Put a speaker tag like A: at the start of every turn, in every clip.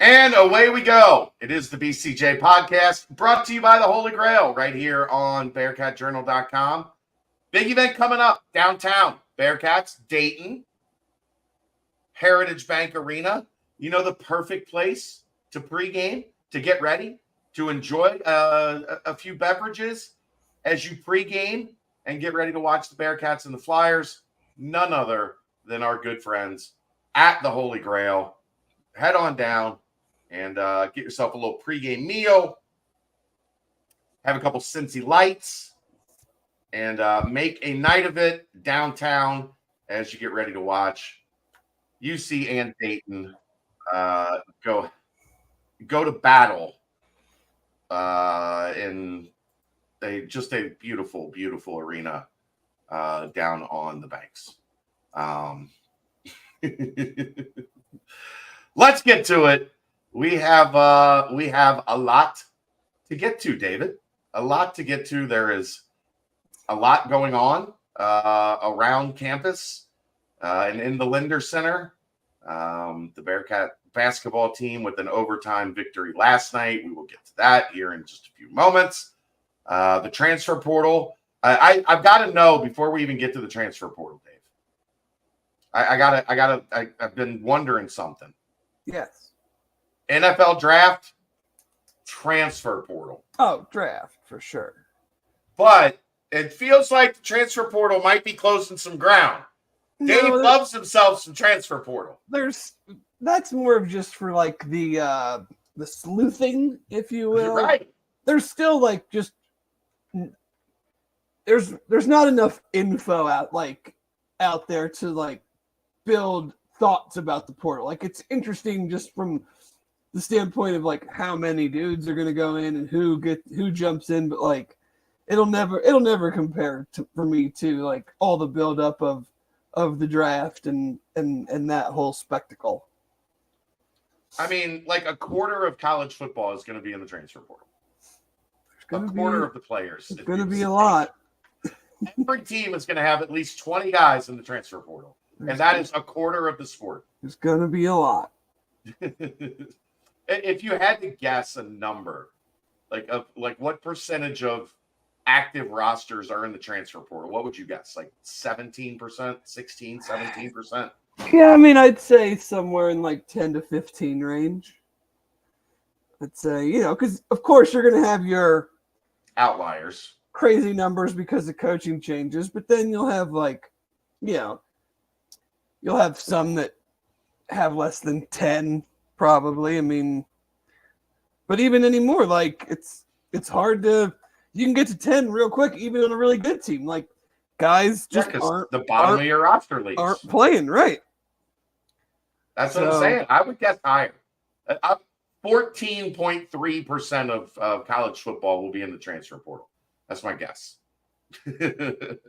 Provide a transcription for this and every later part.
A: And away we go. It is the BCJ podcast brought to you by the Holy Grail right here on BearcatJournal.com. Big event coming up downtown. Bearcats, Dayton, Heritage Bank Arena. You know, the perfect place to pregame, to get ready, to enjoy a few beverages as you pregame and get ready to watch the Bearcats and the Flyers. None other than our good friends at the Holy Grail. Head on down and get yourself a little pregame meal. Have a couple Cincy Lights and make a night of it downtown as you get ready to watch UC and Dayton go to battle in just a beautiful, beautiful arena down on the banks. Let's get to it. We have a lot to get to, David. A lot to get to. There is a lot going on around campus and in the Linder Center. The Bearcat basketball team with an overtime victory last night. We will get to that here in just a few moments. The transfer portal. I've got to know before we even get to the transfer portal, Dave. I've been wondering something.
B: Yes.
A: NFL draft, transfer portal.
B: Oh, draft for sure.
A: But it feels like the transfer portal might be closing some ground. Dave loves himself some transfer portal.
B: That's more of just for like the sleuthing, if you will.
A: You're right.
B: There's still like just there's not enough info out there to like build thoughts about the portal. Like, it's interesting just from the standpoint of like how many dudes are going to go in and who jumps in, but like it'll never compare for me to like all the buildup of the draft and that whole spectacle.
A: I mean, like a quarter of college football is going to be in the transfer portal. A quarter of the players.
B: It's going to be a lot.
A: Every team is going to have at least 20 guys in the transfer portal. And that is a quarter of the sport.
B: It's going to be a lot.
A: If you had to guess a number, like what percentage of active rosters are in the transfer portal, what would you guess? Like 17%, 16, 17%?
B: Yeah, I mean, I'd say somewhere in like 10 to 15 range. I'd say, because of course you're going to have your
A: outliers,
B: crazy numbers because of coaching changes, but then you'll have like, you'll have some that have less than 10 probably. I mean, but even anymore, like it's hard you can get to 10 real quick, even on a really good team. Like guys just aren't
A: the bottom of your roster leagues
B: aren't playing right.
A: That's what I'm saying. I would guess higher. 14.3% of college football will be in the transfer portal. That's my guess.
B: It's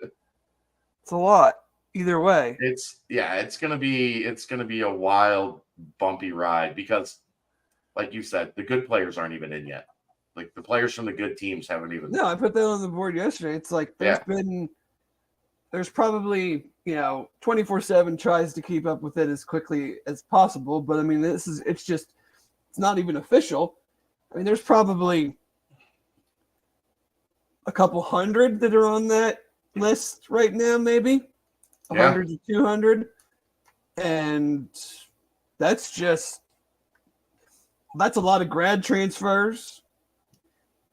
B: a lot. Either way,
A: it's gonna be a wild, bumpy ride because, like you said, the good players aren't even in yet. Like the players from the good teams haven't even.
B: No, I put that on the board yesterday. It's like there's probably 24/7 tries to keep up with it as quickly as possible. But I mean, it's not even official. I mean, there's probably a couple hundred that are on that list right now, maybe. 100 to 200, and that's a lot of grad transfers,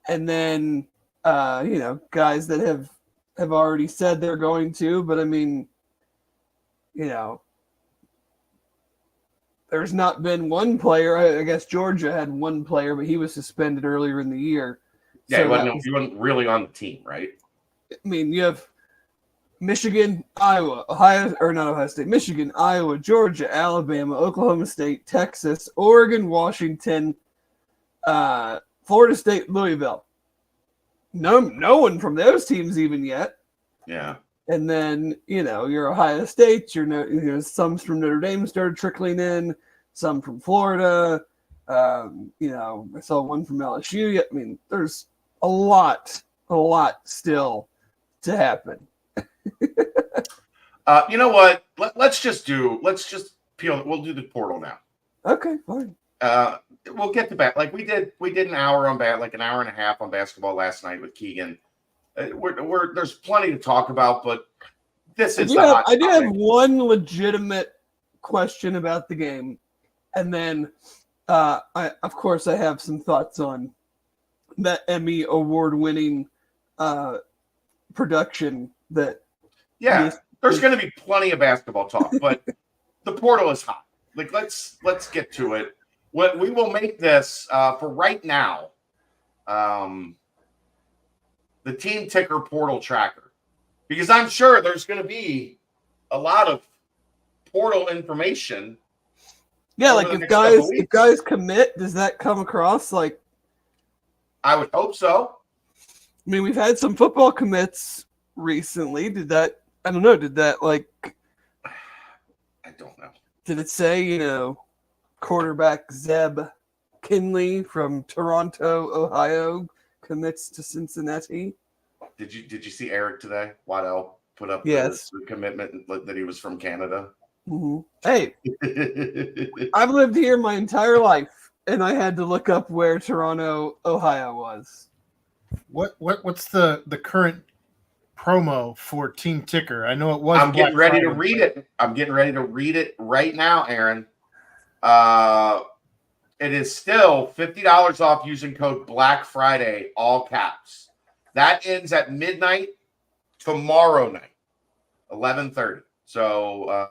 B: and then guys that have already said they're going to, but I mean, there's not been one player. I guess Georgia had one player, but he was suspended earlier in the year.
A: Yeah, so he wasn't really on the team, right?
B: I mean, you have Michigan, Iowa, Michigan, Iowa, Georgia, Alabama, Oklahoma State, Texas, Oregon, Washington, Florida State, Louisville. No one from those teams even yet.
A: Yeah.
B: And then, your Ohio State, some from Notre Dame started trickling in, some from Florida. I saw one from LSU. I mean, there's a lot still to happen.
A: You know what? Let's just peel. We'll do the portal now.
B: Okay, fine.
A: we'll get to bat. Like we did an hour on bat, like an hour and a half on basketball last night with Keegan. There's plenty to talk about, but this is
B: I do have one legitimate question about the game, and then of course I have some thoughts on that Emmy award-winning production that.
A: Yeah, there's going to be plenty of basketball talk, but the portal is hot. Like let's get to it. What we will make this for right now, the TeamTicker portal tracker, because I'm sure there's going to be a lot of portal information.
B: Yeah, like if guys commit, does that come across? Like,
A: I would hope so.
B: I mean, we've had some football commits recently. Did that? I don't know. Did that like?
A: I don't know.
B: Did it say quarterback Zeb Kinley from Toronto, Ohio, commits to Cincinnati?
A: Did you see Eric today? Waddell put up the commitment that he was from Canada.
B: Mm-hmm. Hey, I've lived here my entire life, and I had to look up where Toronto, Ohio was.
C: What's the current promo for TeamTicker? I know it was.
A: I'm getting ready to read it. I'm getting ready to read it right now, Aaron. It is still $50 off using code Black Friday, all caps. That ends at midnight tomorrow night, 11:30. So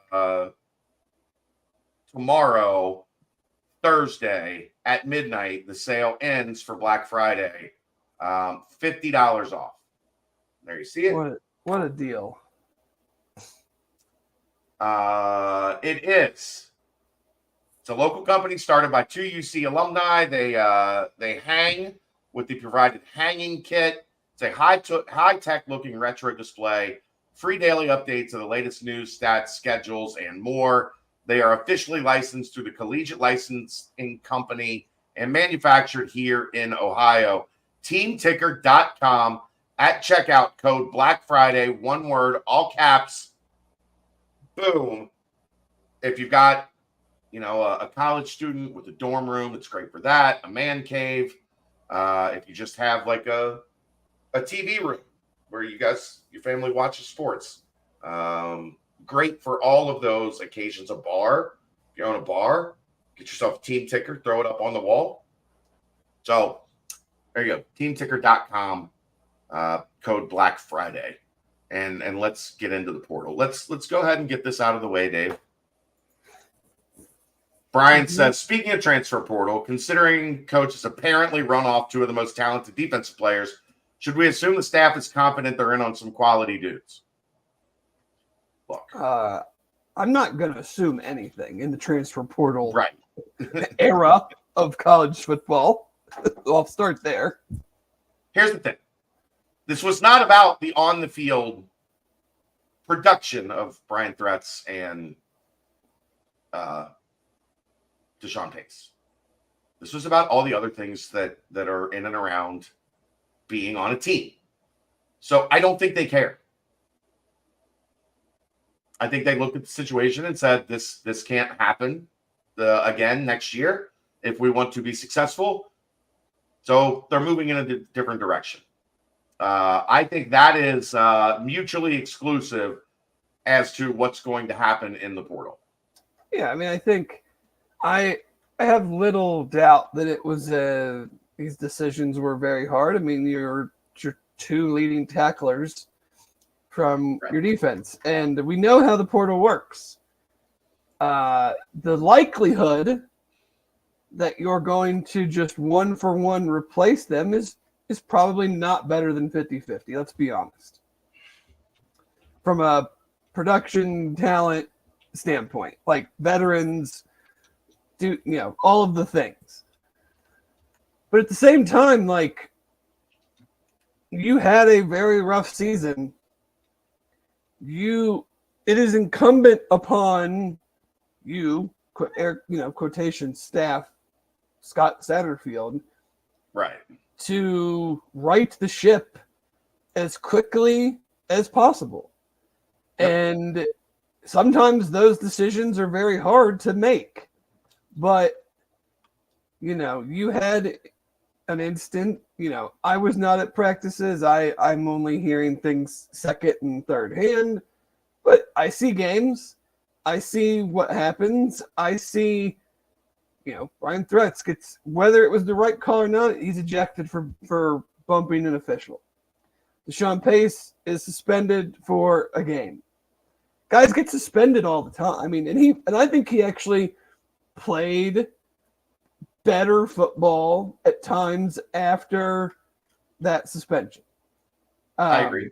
A: tomorrow, Thursday at midnight, the sale ends for Black Friday. $50 off. There you see it.
B: What a deal.
A: It is. It's a local company started by 2 UC alumni. They hang with the provided hanging kit. It's a high-tech looking retro display. Free daily updates of the latest news, stats, schedules, and more. They are officially licensed through the Collegiate Licensing Company and manufactured here in Ohio. TeamTicker.com. At checkout, code Black Friday, one word, all caps. Boom. If you've got, a college student with a dorm room, it's great for that. A man cave. If you just have like a TV room where your family watches sports. Great for all of those occasions. A bar. If you own a bar, get yourself a TeamTicker, throw it up on the wall. So there you go. TeamTicker.com. Code Black Friday, and let's get into the portal. Let's go ahead and get this out of the way, Dave. Brian says, speaking of transfer portal, considering coaches apparently run off two of the most talented defensive players, should we assume the staff is confident they're in on some quality dudes? Look,
B: I'm not going to assume anything in the transfer portal
A: era
B: of college football. I'll start there.
A: Here's the thing. This was not about the on-the-field production of Brian Threats and Deshaun Pace. This was about all the other things that are in and around being on a team. So I don't think they care. I think they looked at the situation and said, this can't happen again next year if we want to be successful. So they're moving in a different direction. I think that is mutually exclusive as to what's going to happen in the portal.
B: Yeah, I mean, I think I have little doubt that it was these decisions were very hard. I mean, your two leading tacklers from your defense, and we know how the portal works. The likelihood that you're going to just one-for-one replace them is probably not better than 50-50. Let's be honest. From a production talent standpoint, like veterans do, all of the things. But at the same time, like, you had a very rough season. It is incumbent upon you, quotation staff, Scott Satterfield,
A: right,
B: to right the ship as quickly as possible. Yep. And sometimes those decisions are very hard to make. But, you had an instant, I was not at practices. I'm only hearing things second and third hand, but I see games. I see what happens. I see, Brian Threats gets, whether it was the right call or not, he's ejected for bumping an official. Deshaun Pace is suspended for a game. Guys get suspended all the time. I mean, and I think he actually played better football at times after that suspension.
A: I agree.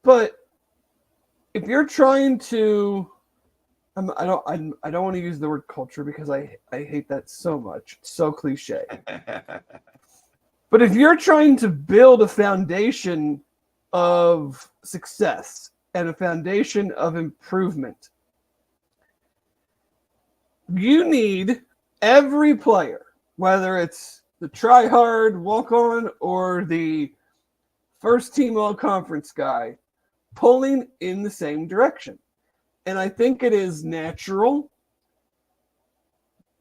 B: But if you're trying to, I don't want to use the word culture because I hate that so much. It's so cliche. But if you're trying to build a foundation of success and a foundation of improvement, you need every player, whether it's the try-hard, walk-on, or the first-team all-conference guy, pulling in the same direction. And I think it is natural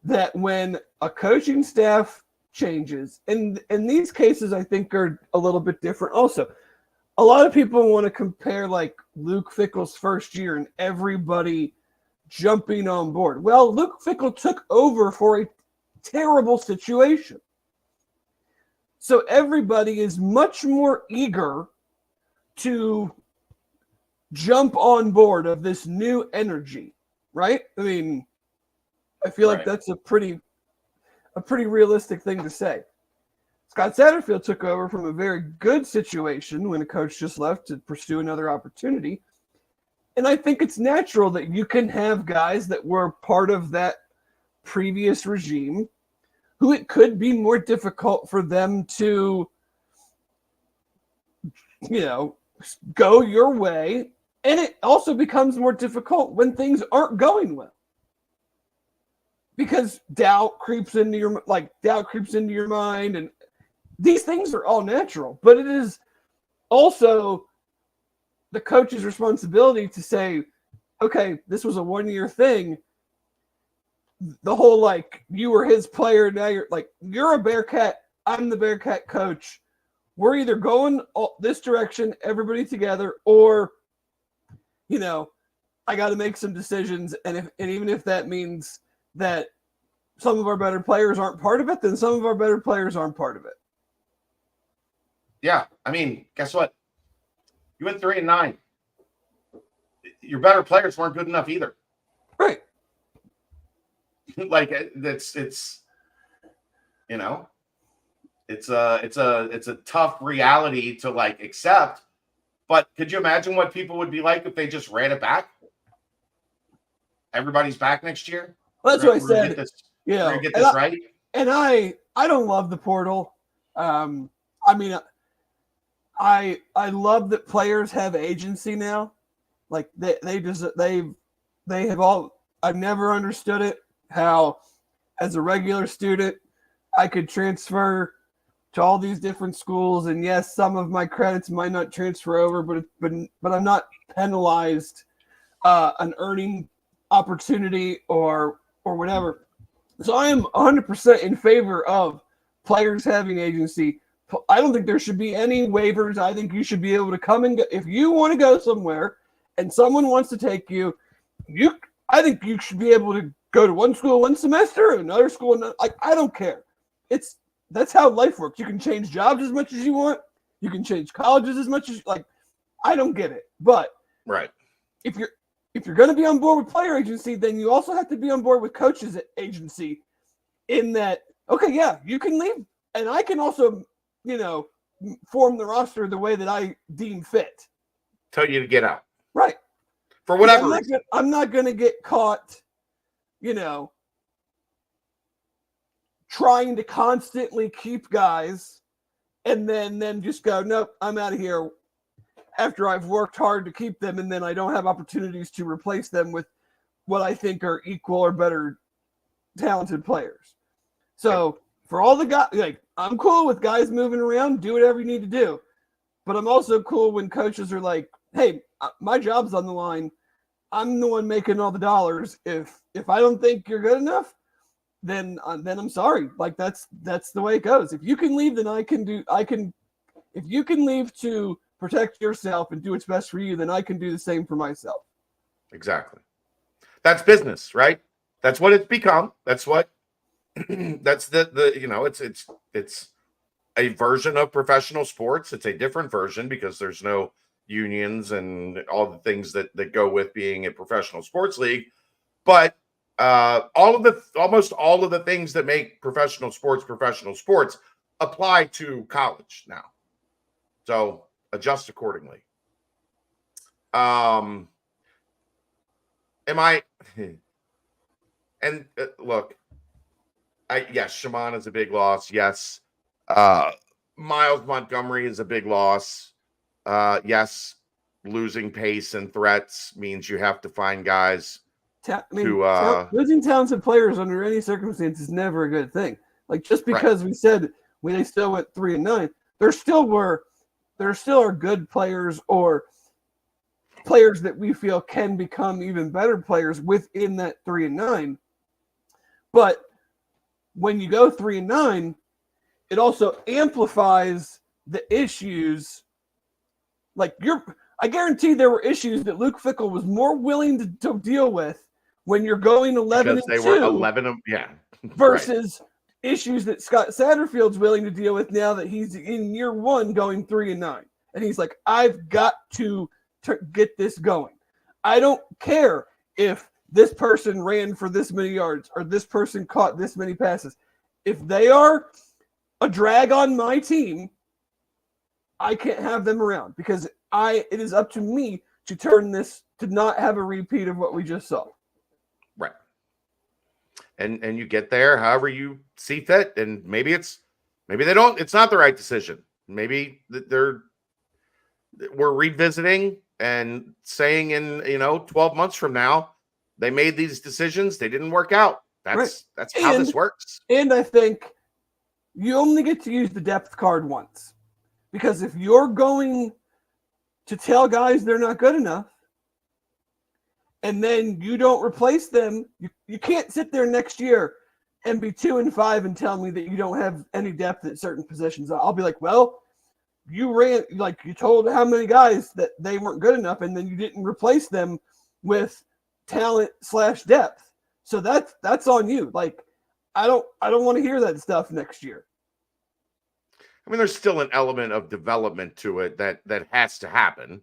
B: that when a coaching staff changes, and these cases I think are a little bit different also. A lot of people want to compare like Luke Fickell's first year and everybody jumping on board. Well, Luke Fickell took over for a terrible situation. So everybody is much more eager to jump on board of this new energy, right? I mean, I feel like that's a pretty realistic thing to say. Scott Satterfield took over from a very good situation when a coach just left to pursue another opportunity. And I think it's natural that you can have guys that were part of that previous regime who it could be more difficult for them to, go your way. And it also becomes more difficult when things aren't going well. Because doubt creeps into your mind, and these things are all natural. But it is also the coach's responsibility to say, okay, this was a one-year thing. The whole, you were his player, now you're a Bearcat, I'm the Bearcat coach. We're either going this direction, everybody together, or, I got to make some decisions. And even if that means that some of our better players aren't part of it, then some of our better players aren't part of it.
A: Yeah. I mean, guess what? You went 3-9. Your better players weren't good enough either.
B: Right.
A: It's a tough reality to accept. But could you imagine what people would be like if they just ran it back? Everybo's back next year.
B: Well, that's what I said.
A: We're gonna get this right.
B: And I don't love the portal. I mean, I love that players have agency now. They have all. I've never understood it. How, as a regular student, I could transfer to all these different schools, and yes, some of my credits might not transfer over, but I'm not penalized an earning opportunity or whatever. So I am 100% in favor of players having agency. I don't think there should be any waivers. I think you should be able to come and go. If you want to go somewhere and someone wants to take you, I think you should be able to go to one school one semester, another school. I don't care. That's how life works. You can change jobs as much as you want. You can change colleges as much as I don't get it. But
A: right,
B: if you're going to be on board with player agency, then you also have to be on board with coaches agency. In that, okay, yeah, you can leave, and I can also, form the roster the way that I deem fit.
A: Tell you to get out,
B: right?
A: For whatever.
B: I'm not going to get caught, trying to constantly keep guys, and then just go, nope, I'm out of here. After I've worked hard to keep them, and then I don't have opportunities to replace them with what I think are equal or better talented players. So for all the guys, I'm cool with guys moving around, do whatever you need to do. But I'm also cool when coaches are like, hey, my job's on the line. I'm the one making all the dollars. If I don't think you're good enough, then I'm sorry. Like that's the way it goes. If you can leave, then I can. If you can leave to protect yourself and do what's best for you, then I can do the same for myself.
A: Exactly. That's business, right? That's what it's become. That's what. That's the you know it's a version of professional sports. It's a different version because there's no unions and all the things that go with being a professional sports league. But almost all of the things that make professional sports apply to college now. So adjust accordingly. Am I? And look, yes, Shaman is a big loss. Yes. Miles Montgomery is a big loss. Yes, losing pace and threats means you have to find guys
B: losing talented players under any circumstance is never a good thing. Like just because we said when they still went 3-9, there still are good players or players that we feel can become even better players within that 3-9. But when you go 3-9, it also amplifies the issues. Like I guarantee there were issues that Luke Fickell was more willing to deal with when you're going 11
A: because they
B: and 2
A: were 11
B: versus issues that Scott Satterfield's willing to deal with now that he's in year 1 going 3-9. And he's like, I've got to get this going. I don't care if this person ran for this many yards or this person caught this many passes. If they are a drag on my team, I can't have them around because it is up to me to turn this to not have a repeat of what we just saw.
A: Right. And you get there however you see fit, and maybe they don't. It's not the right decision. Maybe we're revisiting and saying in 12 months from now they made these decisions, they didn't work out. That's how this works.
B: And I think you only get to use the depth card once, because if you're going to tell guys they're not good enough and then you don't replace them, you can't sit there next year and be 2-5 and tell me that you don't have any depth at certain positions. I'll be like, well, you told how many guys that they weren't good enough, and then you didn't replace them with talent/depth. So that's on you. Like, I don't want to hear that stuff next year.
A: I mean, there's still an element of development to it that has to happen.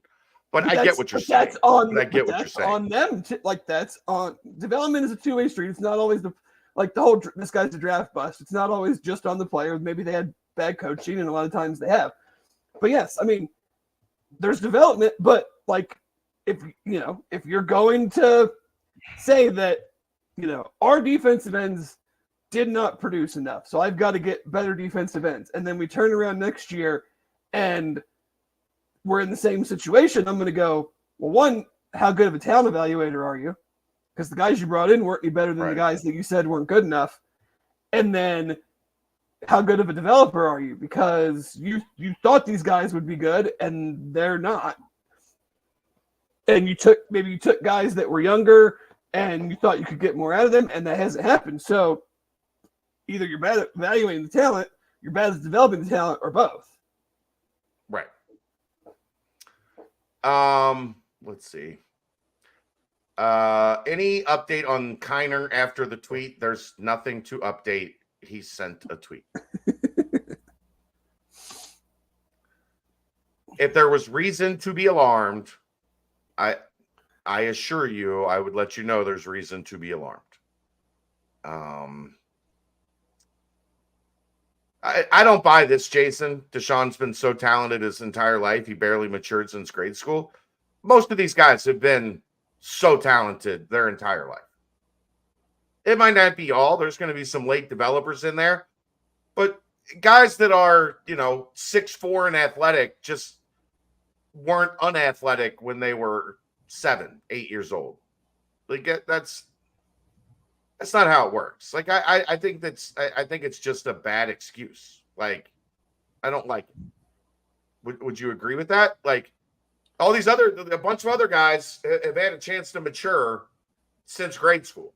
A: But I get what you're saying. I get what you're saying.
B: On them. That's on development is a two-way street. It's not always the whole this guy's a draft bust. It's not always just on the player. Maybe they had bad coaching, and a lot of times they have. But yes, I mean, there's development. But if you're going to say that our defensive ends did not produce enough, so I've got to get better defensive ends, and then we turn around next year and we're in the same situation, I'm going to go, well, one, how good of a talent evaluator are you? Because the guys you brought in weren't any better than the guys that you said weren't good enough. And then how good of a developer are you? Because you thought these guys would be good and they're not. And you took guys that were younger and you thought you could get more out of them, and that hasn't happened. So either you're bad at evaluating the talent, you're bad at developing the talent, or both.
A: Right. Let's see. Any update on Kiner after the tweet? There's nothing to update. He sent a tweet. If there was reason to be alarmed, I assure you, I would let you know there's reason to be alarmed. I don't buy this, Jason. Deshaun's been so talented his entire life. He barely matured since grade school. Most of these guys have been so talented their entire life. It might not be all. There's going to be some late developers in there. But guys that are, 6'4" and athletic just weren't unathletic when they were 7, 8 years old. That's not how it works. I think it's just a bad excuse. I don't like it. Would you agree with that? A bunch of other guys have had a chance to mature since grade school.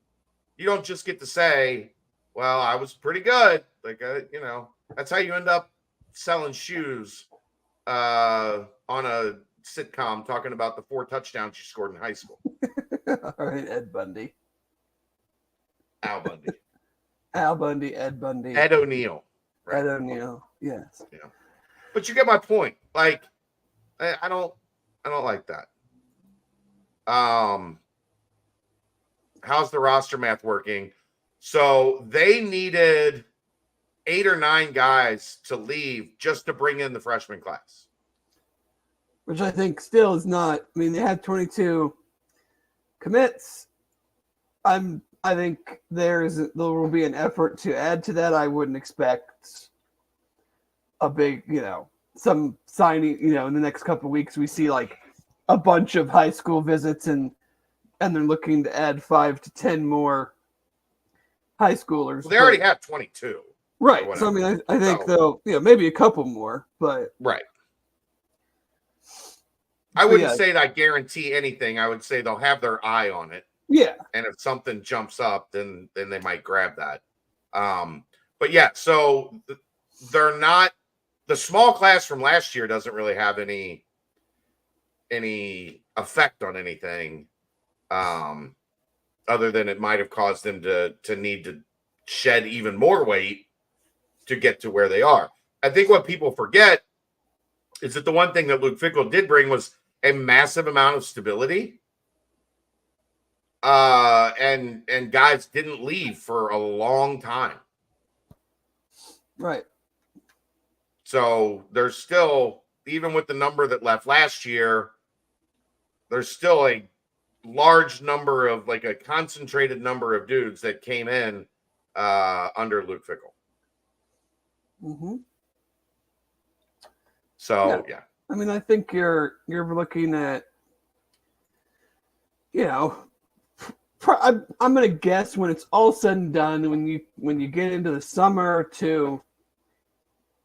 A: You don't just get to say, well, I was pretty good. Like, that's how you end up selling shoes on a sitcom talking about the 4 touchdowns you scored in high school.
B: All right, Ed Bundy.
A: Al Bundy.
B: Al Bundy, Ed Bundy.
A: Ed O'Neill.
B: Right? Ed O'Neill, yes.
A: Yeah. But you get my point. Like, I don't like that. How's the roster math working? So they needed 8 or 9 guys to leave just to bring in the freshman class.
B: Which I think still is not. I mean, they had 22 commits. I think there will be an effort to add to that. I wouldn't expect a big, some signing. In the next couple of weeks, we see like a bunch of high school visits, and they're looking to add 5 to 10 more high schoolers.
A: Well, they already have 22.
B: Right. So, I mean, I think they'll, maybe a couple more, but.
A: Right. I wouldn't say that I guarantee anything. I would say they'll have their eye on it.
B: Yeah.
A: And if something jumps up, then they might grab that. But yeah, so they're not, the small class from last year doesn't really have any effect on anything. Other than it might have caused them to need to shed even more weight to get to where they are. I think what people forget is that the one thing that Luke Fickell did bring was a massive amount of stability. And guys didn't leave for a long time.
B: Right.
A: So there's still, even with the number that left last year, there's still a large number of, like a concentrated number of dudes that came in under Luke Fickell.
B: Mm-hmm.
A: So yeah.
B: I mean, I think you're looking at, I'm gonna guess when it's all said and done, when you get into the summer, to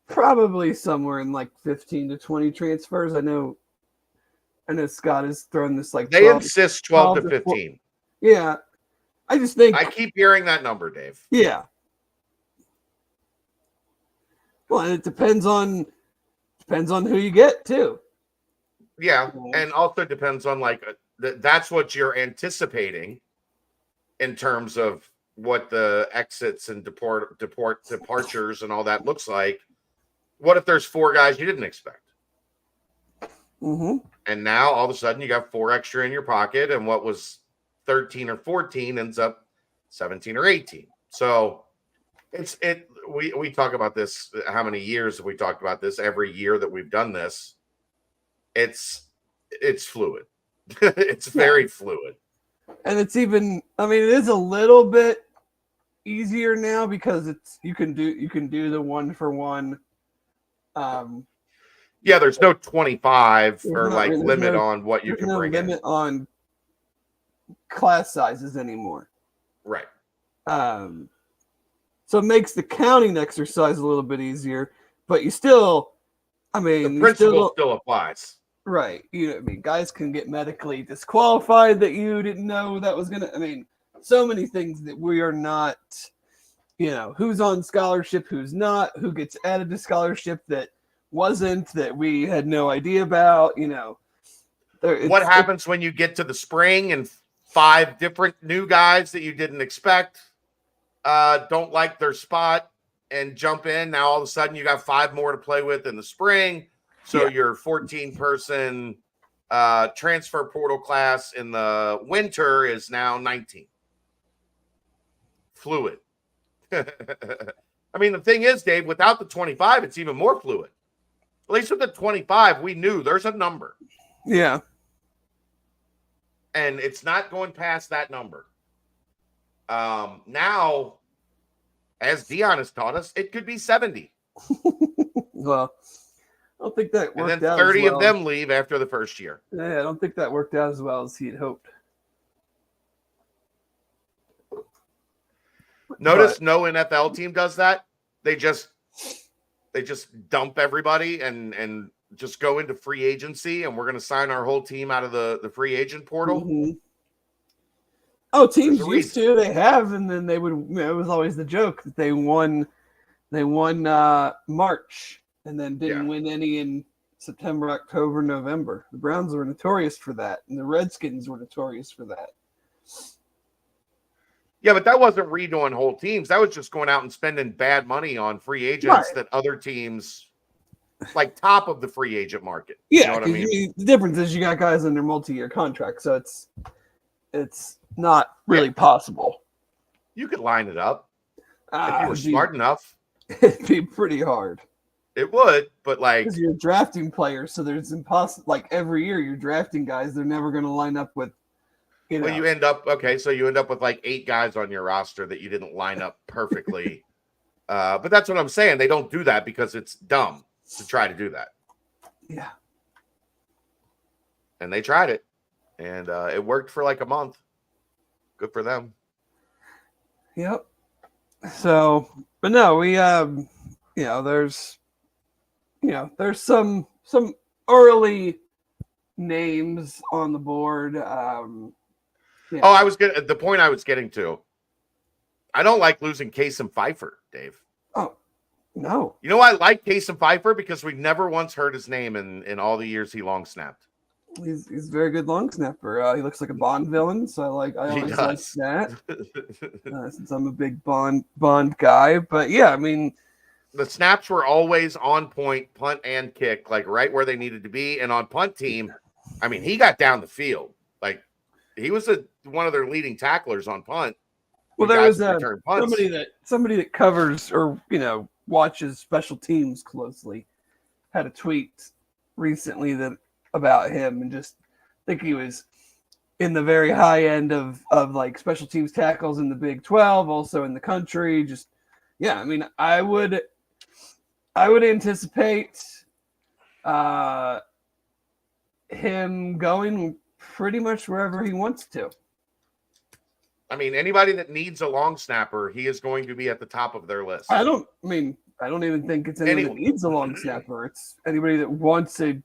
B: probably somewhere in like 15 to 20 transfers. I know Scott has thrown this like 12,
A: they insist 12 to 15.
B: Yeah, I just think
A: I keep hearing that number, Dave.
B: Yeah. Well, and it depends on who you get too.
A: Yeah, and also depends on like that's what you're anticipating in terms of what the exits and departures and all that looks like. What if there's 4 guys you didn't expect?
B: Mm-hmm.
A: And now all of a sudden you got 4 extra in your pocket, and what was 13 or 14 ends up 17 or 18. So we talk about this. How many years have we talked about this? Every year that we've done this, it's fluid. It's very fluid.
B: And it's even, I mean, it is a little bit easier now because you can do the 1-for-1.
A: Yeah, there's no 25 or like
B: there's
A: limit
B: no,
A: on what you can bring in.
B: Limit on class sizes anymore.
A: Right.
B: So it makes the counting exercise a little bit easier, but you still, I mean,
A: the principle still applies.
B: Right. I mean, guys can get medically disqualified that you didn't know that was gonna. I mean, so many things that we are not. Who's on scholarship, who's not, who gets added to scholarship that wasn't, that we had no idea about.
A: What happens when you get to the spring and 5 different new guys that you didn't expect don't like their spot and jump in? Now all of a sudden you got 5 more to play with in the spring. So your 14-person transfer portal class in the winter is now 19. Fluid. I mean, the thing is, Dave, without the 25, it's even more fluid. At least with the 25, we knew there's a number.
B: Yeah.
A: And it's not going past that number. Now, as Dion has taught us, it could be 70.
B: Well, I don't think that worked out.
A: And then 30 of them leave after the first year.
B: Yeah, I don't think that worked out as well as he'd hoped.
A: Notice no NFL team does that. They just dump everybody and just go into free agency, and we're going to sign our whole team out of the free agent portal.
B: Mm-hmm. Oh, teams
A: There's a
B: used to. They have, and then they would. It was always the joke that they won. They won March, and then didn't win any in September, October, November. The Browns were notorious for that, and the Redskins were notorious for that.
A: Yeah, but that wasn't redoing whole teams. That was just going out and spending bad money on free agents that other teams, like top of the free agent market.
B: Yeah,
A: you know what I mean?
B: The difference is you got guys under multi-year contracts, so it's not really possible.
A: You could line it up if you were smart enough.
B: It'd be pretty hard.
A: It would, but like
B: because you're drafting players, so there's impossible. Like every year, you're drafting guys. They're never going to line up with.
A: Well, you end up so you end up with like 8 guys on your roster that you didn't line up perfectly. But that's what I'm saying. They don't do that because it's dumb to try to do that.
B: Yeah.
A: And they tried it, and it worked for like a month. Good for them.
B: Yep. So, but no, we there's some early names on the board.
A: The point I was getting to. I don't like losing Case and Pfeiffer, Dave.
B: Oh, no.
A: You know why I like Case and Pfeiffer? Because we never once heard his name in all the years he long snapped.
B: He's a very good long snapper. He looks like a Bond villain, so I always like that. Since I'm a big Bond guy, but yeah, I mean,
A: the snaps were always on point, punt and kick, like right where they needed to be. And on punt team, I mean, he got down the field. Like he was one of their leading tacklers on punt.
B: Well, there was somebody that covers or watches special teams closely had a tweet recently about him, and just think he was in the very high end of like special teams tackles in the Big 12, also in the country. Just I mean, I would anticipate him going pretty much wherever he wants to.
A: I mean, anybody that needs a long snapper, he is going to be at the top of their list.
B: I don't even think it's anybody that needs a long snapper. It's anybody that wants a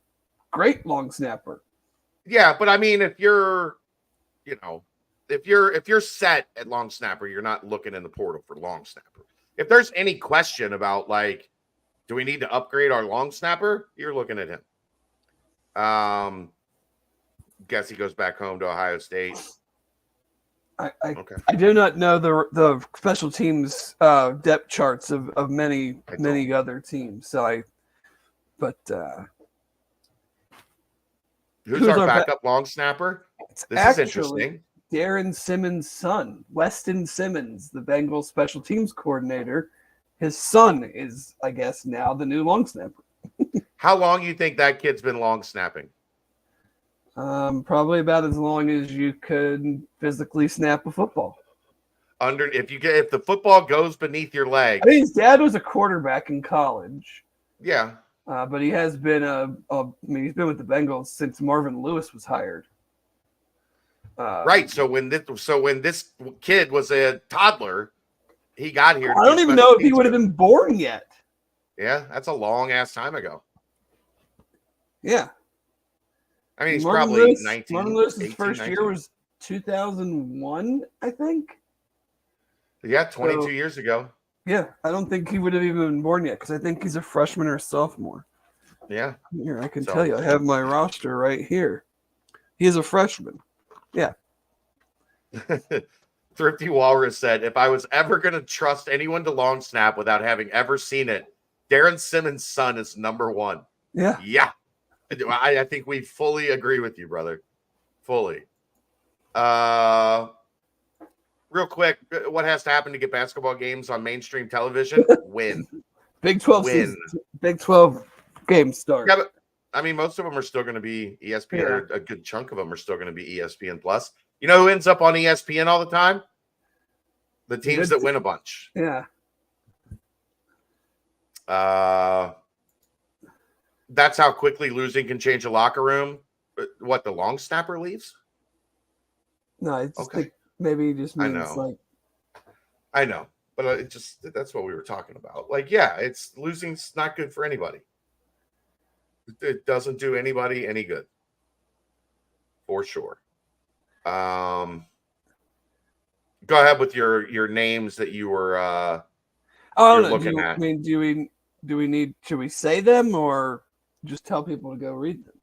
B: great long snapper.
A: Yeah, but I mean, if you're set at long snapper, you're not looking in the portal for long snapper. If there's any question about like, do we need to upgrade our long snapper? You're looking at him. Guess he goes back home to Ohio State.
B: I do not know the special teams depth charts of many other teams. So
A: who's our backup long snapper? This is interesting.
B: Darren Simmons' son, Weston Simmons, the Bengals special teams coordinator. His son is, I guess, now the new long snapper.
A: How long do you think that kid's been long snapping?
B: Probably about as long as you could physically snap a football.
A: If the football goes beneath your leg.
B: I think his dad was a quarterback in college.
A: Yeah.
B: But he has been he's been with the Bengals since Marvin Lewis was hired.
A: Right. So when this kid was a toddler, he got here.
B: I don't even know if he would have been born yet.
A: Yeah, that's a long ass time ago.
B: Yeah.
A: I mean, he's probably 19.
B: Marvin Lewis's first year was 2001, I think.
A: Yeah, 22 years ago.
B: Yeah, I don't think he would have even been born yet because I think he's a freshman or a sophomore.
A: Yeah.
B: Here, I can tell you. I have my roster right here. He is a freshman. Yeah.
A: Thrifty Walrus said, if I was ever going to trust anyone to long snap without having ever seen it, Darren Simmons' son is number one.
B: Yeah.
A: Yeah. I think we fully agree with you, brother. Fully. Real quick, what has to happen to get basketball games on mainstream television? Win.
B: Big 12
A: Win.
B: Big 12 games start.
A: Yeah, but I mean, most of them are still going to be ESPN. Yeah. Or a good chunk of them are still going to be ESPN Plus. You know who ends up on ESPN all the time? The teams that win a bunch.
B: Yeah.
A: That's how quickly losing can change a locker room. What, the long snapper leaves?
B: No, I just think maybe he just means
A: I know, but that's what we were talking about. Like, yeah, losing's not good for anybody. It doesn't do anybody any good. For sure. go ahead with your names that you were
B: I don't
A: you're
B: know.
A: looking at.
B: I mean, should we say them or just tell people to go read them?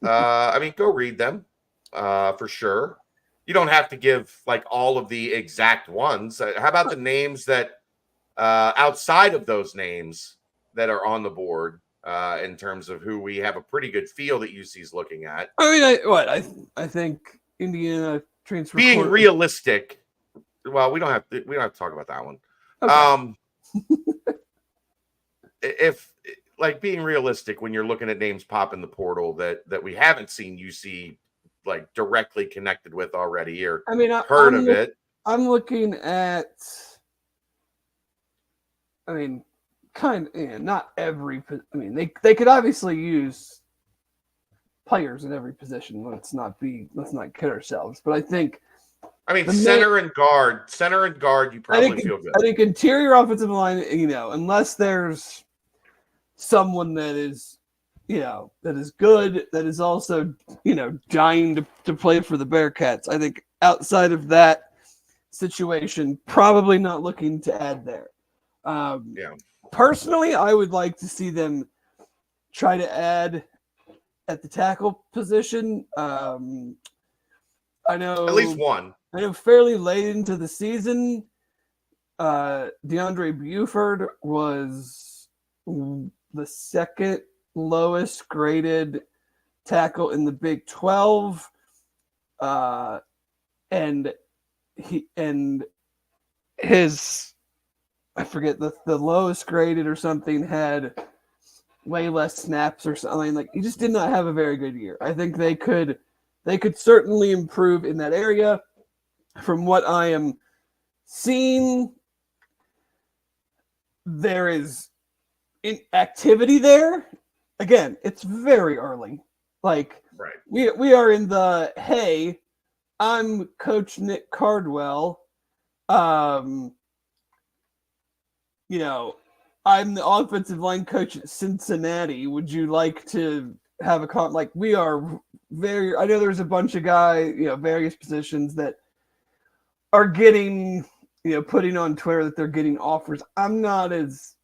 A: I mean, go read them for sure. You don't have to give like all of the exact ones. How about the names that outside of those names that are on the board in terms of who we have a pretty good feel that UC's looking at?
B: I mean, I think Indiana transfer
A: Being realistic. Well, we don't have to talk about that one.
B: Okay.
A: If like being realistic when you're looking at names pop in the portal that we haven't seen UC like directly connected with already or
B: I mean,
A: heard of it.
B: I'm looking at. I mean, not every. I mean, they could obviously use players in every position. Let's not kid ourselves. But I think.
A: I mean, center and guard, you probably feel good.
B: I think interior offensive line, unless there's someone that is, that is good, that is also, dying to play for the Bearcats. I think outside of that situation, probably not looking to add there. Personally, I would like to see them try to add at the tackle position. I know
A: at least one.
B: I know fairly late into the season, DeAndre Buford was the second lowest graded tackle in the Big 12. And his, I forget, the lowest graded or something had way less snaps or something. Like, he just did not have a very good year. I think they could certainly improve in that area. From what I am seeing, there is activity there. Again, it's very early. Like,
A: right.
B: We are in the, hey, I'm Coach Nick Cardwell. I'm the offensive line coach at Cincinnati. Would you like to have a we are very, I know there's a bunch of guys, various positions that are getting, putting on Twitter that they're getting offers. I'm not as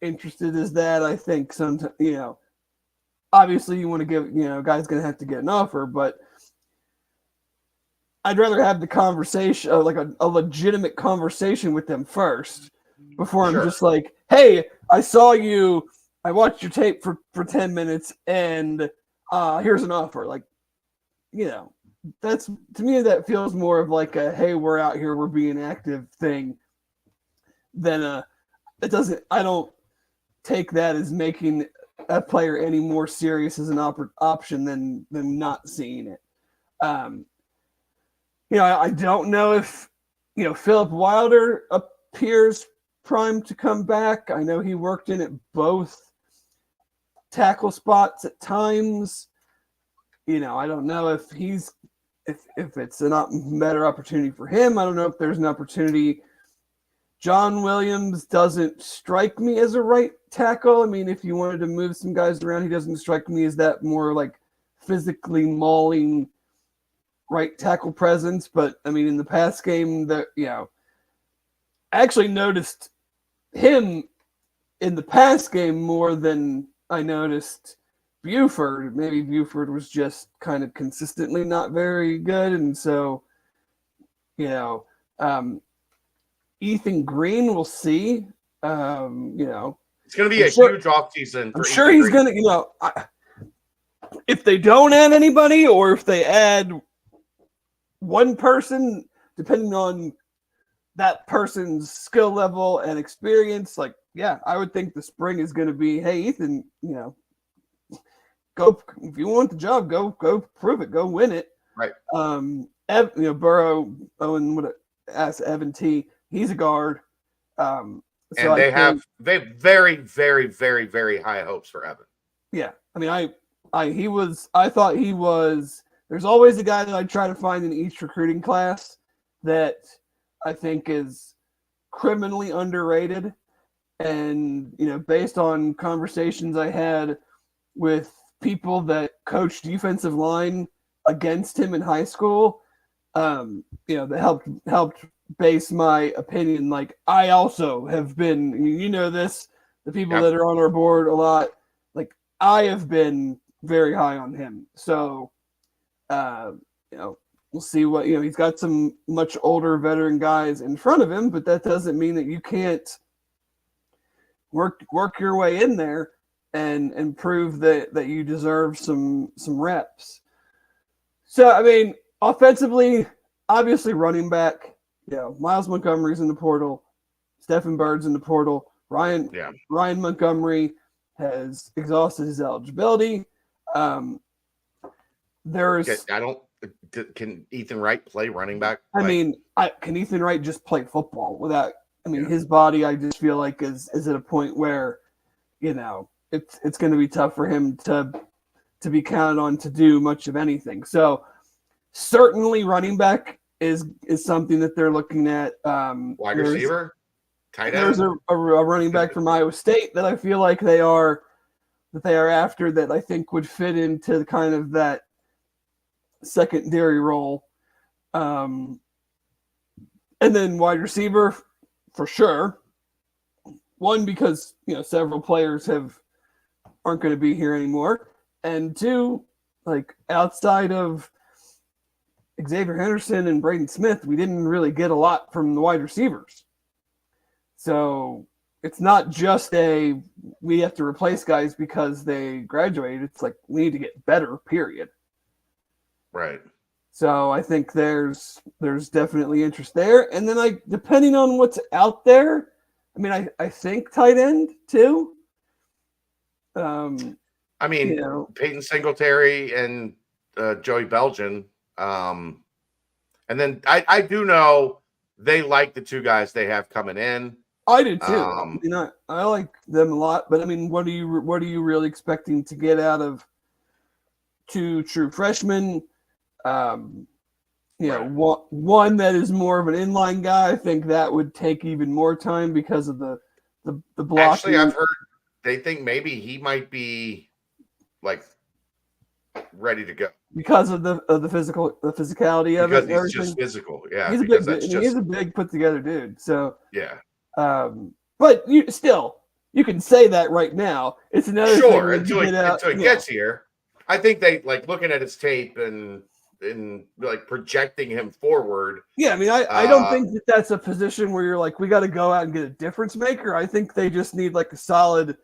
B: interested as that. I think sometimes, obviously you want to give, guy's going to have to get an offer, but I'd rather have the conversation, like a legitimate conversation with them first before I'm just like, hey, I saw you, I watched your tape for 10 minutes and here's an offer. Like, that's, to me, that feels more of like a, hey, we're out here, we're being active thing than I don't take that as making a player any more serious as an option than not seeing it. I don't know if, Philip Wilder appears primed to come back. I know he worked in at both tackle spots at times. I don't know if if it's a better opportunity for him. I don't know if there's an opportunity. John Williams doesn't strike me as a right tackle. I mean, if you wanted to move some guys around, he doesn't strike me as that more like physically mauling right tackle presence. But I mean, in the past game, I actually noticed him in the past game more than I noticed Buford. Maybe Buford was just kind of consistently not very good. And so, Ethan Green, we'll see.
A: It's going to be huge offseason.
B: I'm sure he's going to, if they don't add anybody or if they add one person, depending on that person's skill level and experience, like, yeah, I would think the spring is going to be, hey, Ethan, go, if you want the job, go prove it, go win it.
A: Right.
B: Burrow, Owen would ask Evan T. He's a guard.
A: And they have very, very, very, very high hopes for Evan.
B: Yeah. I mean, I thought he was, there's always a guy that I try to find in each recruiting class that I think is criminally underrated. And, based on conversations I had with people that coached defensive line against him in high school, that helped base my opinion. Like, I also have been, this, the people that are on our board a lot, like, I have been very high on him. So, we'll see what, he's got some much older veteran guys in front of him, but that doesn't mean that you can't work your way in there and prove that you deserve some reps. So, I mean, offensively, obviously running back, Miles Montgomery's in the portal, Stephen Bird's in the portal, Ryan Montgomery has exhausted his eligibility. Can
A: Ethan Wright play running back?
B: Can Ethan Wright just play football without? His body, I just feel like is at a point where, it's going to be tough for him to be counted on to do much of anything. So certainly running back is something that they're looking at.
A: Wide receiver, tight end.
B: There's a running back from Iowa State that I feel like they are after, that I think would fit into kind of that secondary role. And then wide receiver for sure. One, because several players aren't going to be here anymore, and two, like, outside of Xavier Henderson and Braden Smith, we didn't really get a lot from the wide receivers. So it's not just we have to replace guys because they graduated. It's like, we need to get better, period.
A: Right.
B: So I think there's definitely interest there. And then, like, depending on what's out there, I think tight end too.
A: Peyton Singletary and Joey Belgian. And then I do know they like the two guys they have coming in.
B: I do too. I like them a lot, but what are you really expecting to get out of two true freshmen? One that is more of an inline guy. I think that would take even more time because of the blocking.
A: Actually, I've heard they think maybe he might be like ready to go
B: because of the physicality of it.
A: Because he's just physical. Yeah,
B: he's a big put together dude. So
A: yeah.
B: But you can say that right now. It's another
A: sure
B: thing
A: until he gets here. I think they like looking at his tape and like projecting him forward.
B: Yeah, I don't think that's a position where you're like, we got to go out and get a difference maker. I think they just need like a solid,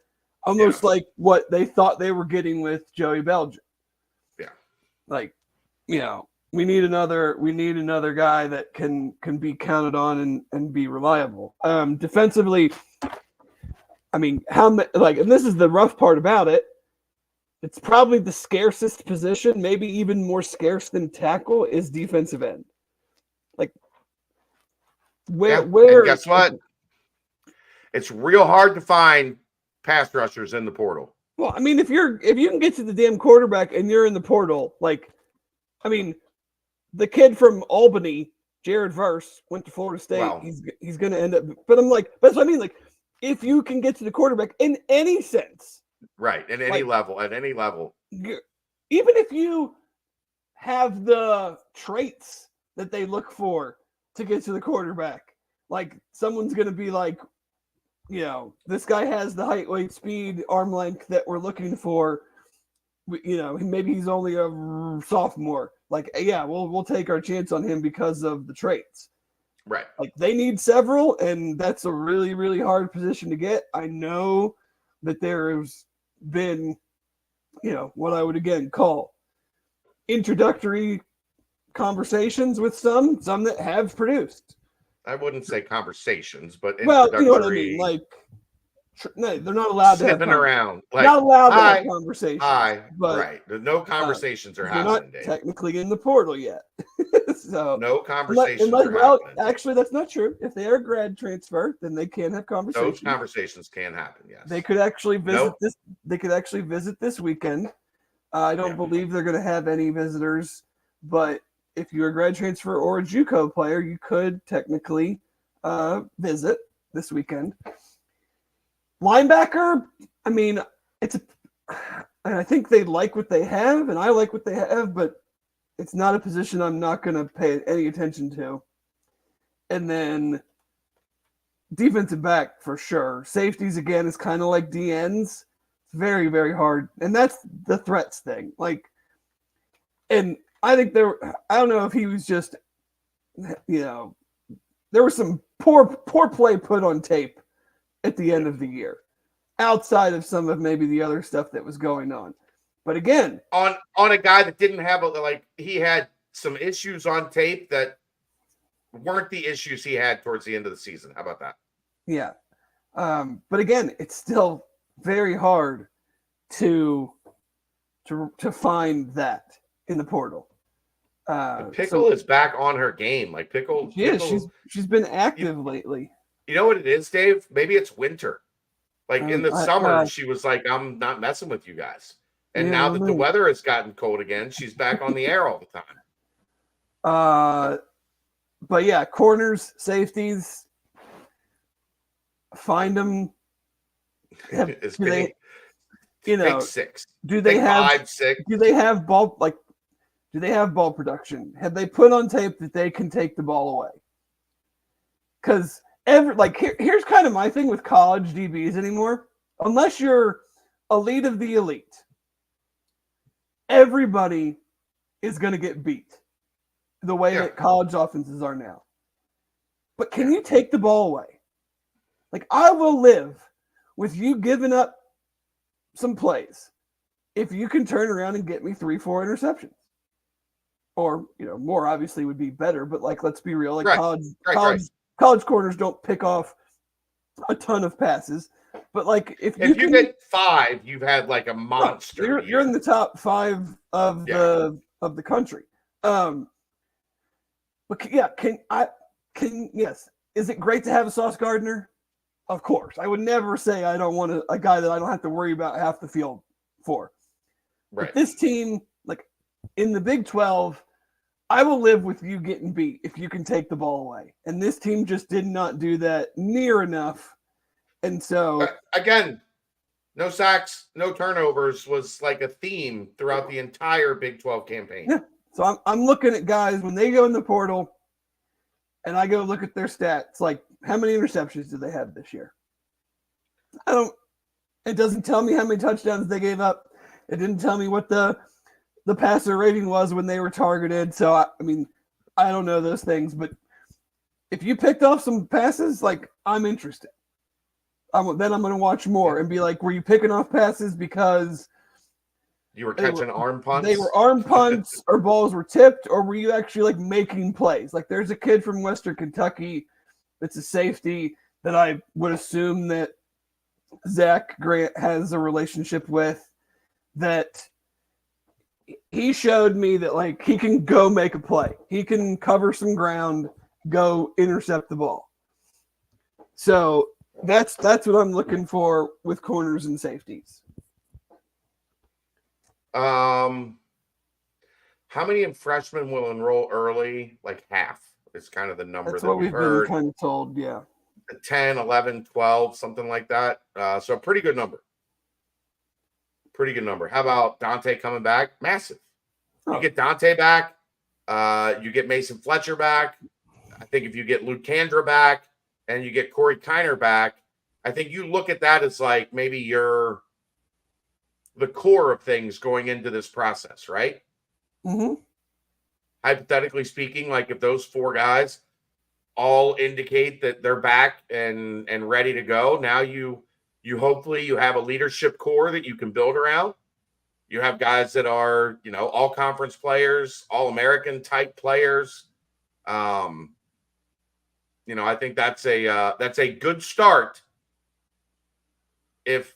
B: almost like what they thought they were getting with Joey Belgian.
A: Yeah,
B: like, we need another guy that can be counted on and be reliable. Defensively, and this is the rough part about it. It's probably the scarcest position, maybe even more scarce than tackle, is defensive end. Like, where?
A: And guess what? It's real hard to find pass rushers in the portal.
B: Well, if you can get to the damn quarterback and you're in the portal, like, the kid from Albany, Jared Verse, went to Florida State. Wow. He's going to end up. But that's what I mean. Like, if you can get to the quarterback in any sense.
A: Right, at any level.
B: Even if you have the traits that they look for to get to the quarterback, like, someone's going to be like, this guy has the height, weight, speed, arm length that we're looking for. Maybe he's only a sophomore. Like, we'll take our chance on him because of the traits.
A: Right.
B: Like, they need several, and that's a really, really hard position to get. I know that there's been, what I would again call introductory conversations with some that have produced.
A: I wouldn't say conversations, but
B: well, you know what I mean. Like, no, they're not allowed to have
A: around. Like,
B: not allowed to have conversations.
A: But right, no conversations are happening.
B: They're not technically in the portal yet, so
A: no conversations.
B: Actually, that's not true. If they are grad transfer, then they can have conversations.
A: Those conversations can happen. Yes,
B: they could actually visit this. They could actually visit this weekend. I don't believe they're going to have any visitors, but if you're a grad transfer or a JUCO player, you could technically visit this weekend. Linebacker, I think they like what they have, and I like what they have, but it's not a position I'm not going to pay any attention to. And then defensive back for sure. Safeties again is kind of like DNs. It's very, very hard. And that's the threats thing. Like, and I think I don't know if he was just, there was some poor play put on tape at the end of the year, outside of some of maybe the other stuff that was going on. But again,
A: on a guy that didn't have he had some issues on tape that weren't the issues he had towards the end of the season. How about that?
B: Yeah. But again, it's still very hard to find that in the portal.
A: Pickle is back on her game. Like Pickle,
B: she's been active lately.
A: You know what it is, Dave? Maybe it's winter. Like in the summer, she was like, "I'm not messing with you guys." And now that the weather has gotten cold again, she's back on the air all the
B: time. But yeah, corners, safeties, find them.
A: Pick 6.
B: Do they have
A: 5, 6?
B: Do they have ball Do they have ball production? Have they put on tape that they can take the ball away? Because here's kind of my thing with college DBs anymore. Unless you're elite of the elite, everybody is going to get beat the way that college offenses are now. But can you take the ball away? Like, I will live with you giving up some plays if you can turn around and get me 3-4 interceptions. Or, more obviously would be better, but let's be real. College corners don't pick off a ton of passes. But if you
A: get 5, you've had a monster.
B: You're in the top 5 of the country. But yeah, yes. Is it great to have a Sauce Gardner? Of course. I would never say I don't want a guy that I don't have to worry about half the field for.
A: Right.
B: But this team, in the Big 12, I will live with you getting beat if you can take the ball away. And this team just did not do that near enough. And so
A: again, no sacks, no turnovers was a theme throughout the entire Big 12 campaign.
B: Yeah. So I'm looking at guys when they go in the portal and I go look at their stats, how many interceptions do they have this year? It doesn't tell me how many touchdowns they gave up. It didn't tell me what the passer rating was when they were targeted. So, I don't know those things, but if you picked off some passes, I'm interested. Then I'm going to watch more and be were you picking off passes because
A: you were catching arm punts?
B: They were arm punts or balls were tipped, or were you actually making plays? There's a kid from Western Kentucky that's a safety that I would assume that Zach Grant has a relationship with, that he showed me that he can go make a play. He can cover some ground, go intercept the ball. So that's what I'm looking for with corners and safeties.
A: How many freshmen will enroll early? Half is kind of the number
B: that's
A: that
B: what
A: we've
B: been
A: heard.
B: kind of told, yeah.
A: 10, 11, 12, something like that. So a pretty good number. How about Dante coming back? Massive. You get Dante back. You get Mason Fletcher back. I think if you get Luke Kandra back and you get Corey Kiner back, I think you look at that as maybe you're the core of things going into this process, right?
B: Mm-hmm.
A: Hypothetically speaking, if those 4 guys all indicate that they're back and ready to go, now you hopefully you have a leadership core that you can build around. You have guys that are, all conference players, all American type players. I think that's a good start if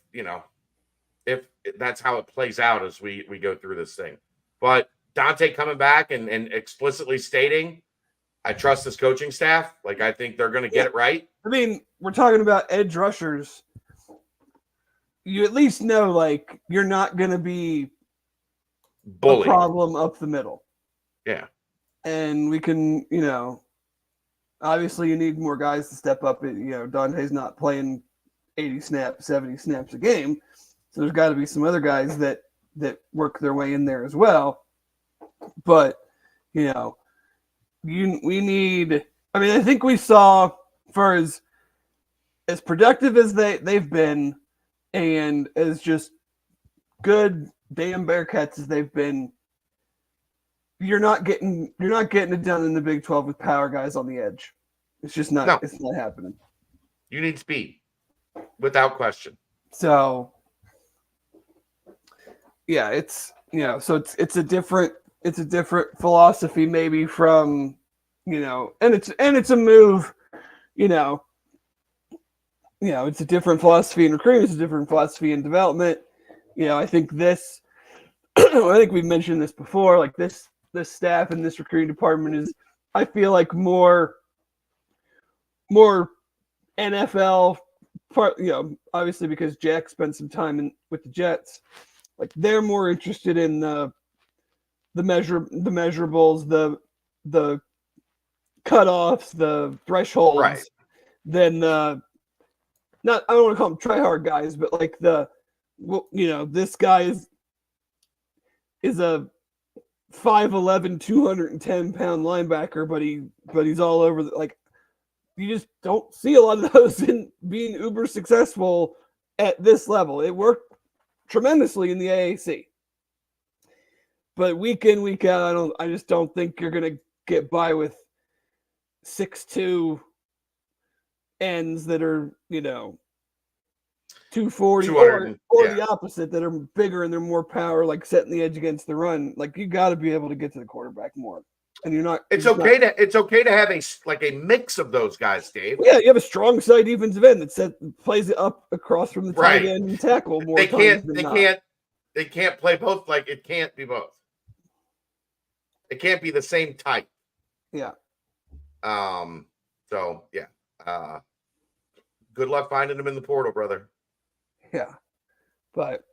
A: that's how it plays out as we go through this thing. But Dante coming back and explicitly stating, I trust this coaching staff. I think they're going to get it right.
B: We're talking about edge rushers. You at least know, you're not going to be
A: bully
B: a problem up the middle.
A: Yeah.
B: And we can, obviously you need more guys to step up. Dante's not playing 80 snaps, 70 snaps a game. So there's got to be some other guys that work their way in there as well. But we need. I mean, I think we saw for as productive as they've been, and as just good damn Bearcats as they've been. You're not getting it done in the Big 12 with power guys on the edge. It's just not. No. It's not happening.
A: You need speed, without question.
B: So, yeah, it's so it's a different philosophy maybe from and it's a move, it's a different philosophy in recruiting. It's a different philosophy in development. I think this. I think we've mentioned this before. Like this staff and this recruiting department is, I feel like more NFL part, obviously because Jack spent some time with the Jets. Like they're more interested in the measurables, the cutoffs, the thresholds,
A: right,
B: than not. I don't want to call them try hard guys, but like this guy is a 5'11", 210-pound linebacker, but he's all over you just don't see a lot of those in being uber successful at this level. It worked tremendously in the AAC, but week in, week out, I just don't think you're gonna get by with 6'2" ends that are 240 or the opposite, that are bigger and they're more power, like setting the edge against the run. Like you got to be able to get to the quarterback more, and you're not.
A: It's okay to have a mix of those guys, Dave.
B: Yeah, you have a strong side defensive end that plays it up across from the tight end and tackle more. They
A: can't play both. Like it can't be both. It can't be the same type.
B: Yeah.
A: So yeah. Good luck finding them in the portal, brother.
B: Yeah, but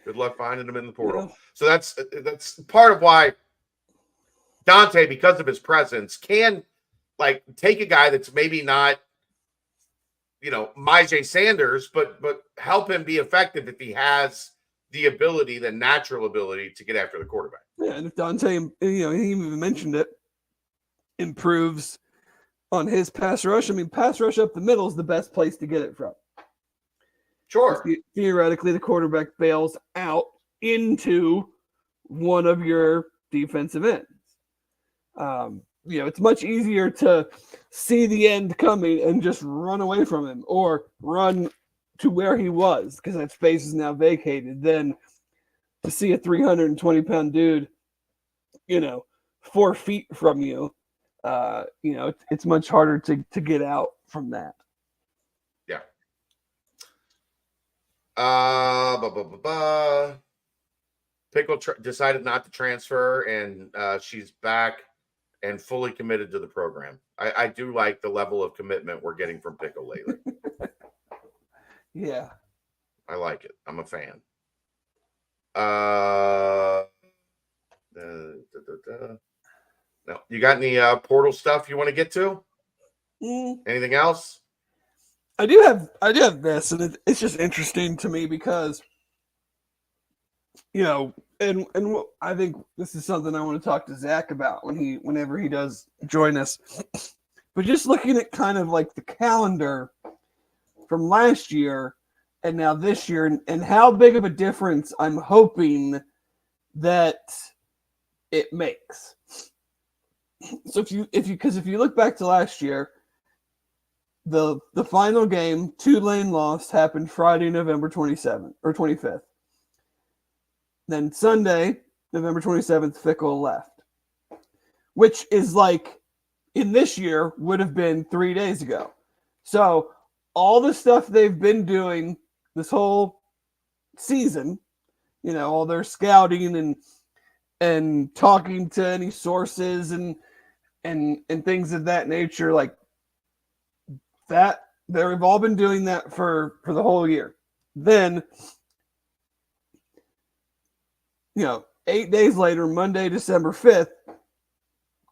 A: good luck finding them in the portal. So that's part of why Dante, because of his presence, can take a guy that's maybe not, Myjai Sanders, but help him be effective if he has the natural ability to get after the quarterback.
B: Yeah, and if Dante, he even mentioned it, improves on his pass rush. I mean, pass rush up the middle is the best place to get it from.
A: Sure.
B: Theoretically, the quarterback bails out into one of your defensive ends. It's much easier to see the end coming and just run away from him or run to where he was because that space is now vacated than to see a 320-pound dude, 4 feet from you. It's much harder to get out from that.
A: Yeah. Pickle decided not to transfer, and she's back and fully committed to the program. I do like the level of commitment we're getting from Pickle lately.
B: Yeah.
A: I like it. I'm a fan. No. You got any portal stuff you want to get to? Anything else?
B: I do have this, and it's just interesting to me because, and I think this is something I want to talk to Zach about whenever he does join us. But just looking at kind of like the calendar from last year and now this year, and how big of a difference I'm hoping that it makes. So if you look back to last year, the final game, Tulane lost, happened Friday, November 27th or 25th. Then Sunday, November 27th, Fickle left, which is in this year would have been 3 days ago. So all the stuff they've been doing this whole season, all their scouting and talking to any sources and things of that nature, that they've all been doing that for the whole year. Then, 8 days later, Monday, December 5th,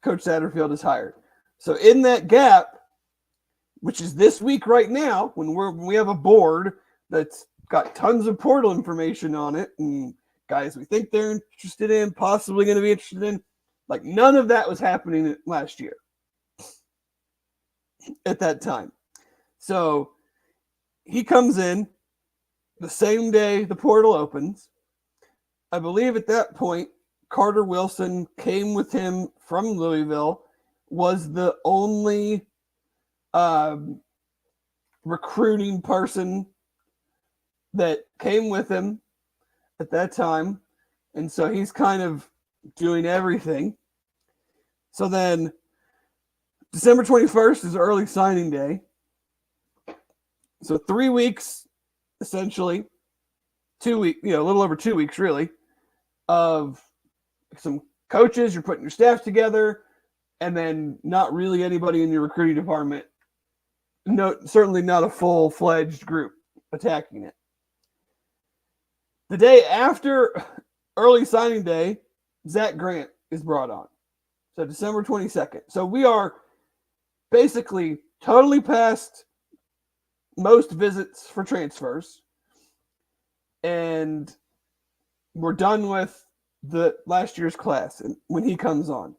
B: Coach Satterfield is hired. So in that gap, which is this week right now, when we have a board that's got tons of portal information on it and guys we think they're interested in, possibly going to be interested in, Like none of that was happening last year at that time. So he comes in the same day the portal opens. I believe at that point, Carter Wilson came with him from Louisville, was the only recruiting person that came with him at that time. And so he's kind of doing everything. So then December 21st is early signing day. So 3 weeks, essentially, 2 weeks, a little over 2 weeks, really, of some coaches, you're putting your staff together, and then not really anybody in your recruiting department. No, certainly not a full-fledged group attacking it. The day after early signing day, Zach Grant is brought on. So December 22nd. So we are basically totally past most visits for transfers. And we're done with the last year's class and when he comes on.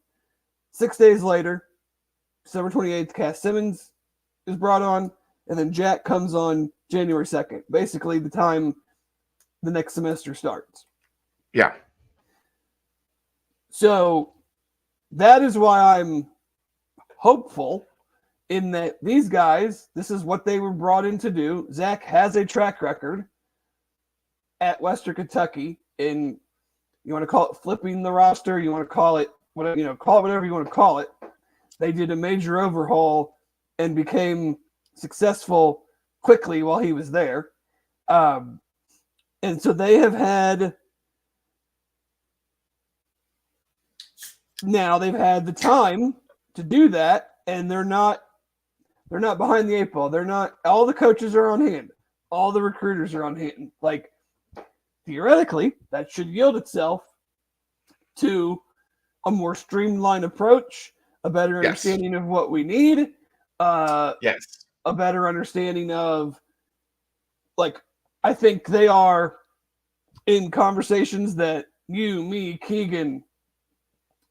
B: 6 days later, December 28th, Cass Simmons is brought on, and then Jack comes on January 2nd, basically the time the next semester starts.
A: Yeah.
B: So that is why I'm hopeful in that these guys, this is what they were brought in to do. Zach has a track record at Western Kentucky in, you want to call it flipping the roster, you want to call it whatever, call it whatever you want to call it. They did a major overhaul and became successful quickly while he was there. And so they have had, now they've had the time to do that, and they're not behind the eight ball. They're not, all the coaches are on hand. All the recruiters are on hand. Like, theoretically, that should yield itself to a more streamlined approach, a better understanding of what we need, a better understanding of, like, I think they are in conversations that you, me, Keegan,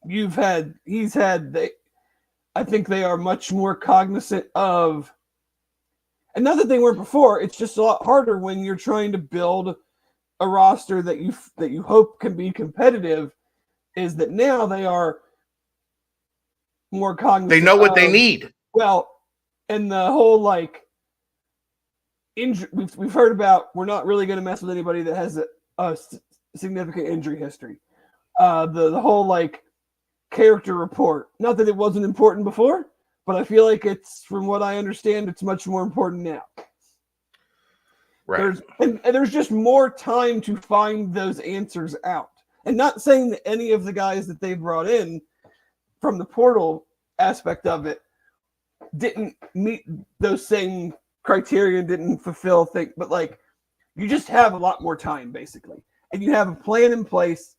B: he's had, I think they are much more cognizant of, and not that they weren't before, it's just a lot harder when you're trying to build a roster that you hope can be competitive, is that now they are more cognizant.
A: They know what they need.
B: Well, and the whole we've heard about, we're not really going to mess with anybody that has a significant injury history. The whole character report. Not that it wasn't important before, but I feel like it's, from what I understand, it's much more important now.
A: Right.
B: There's just more time to find those answers out. And not saying that any of the guys that they brought in from the portal aspect of it didn't meet those same criteria and didn't fulfill things, but you just have a lot more time basically, and you have a plan in place,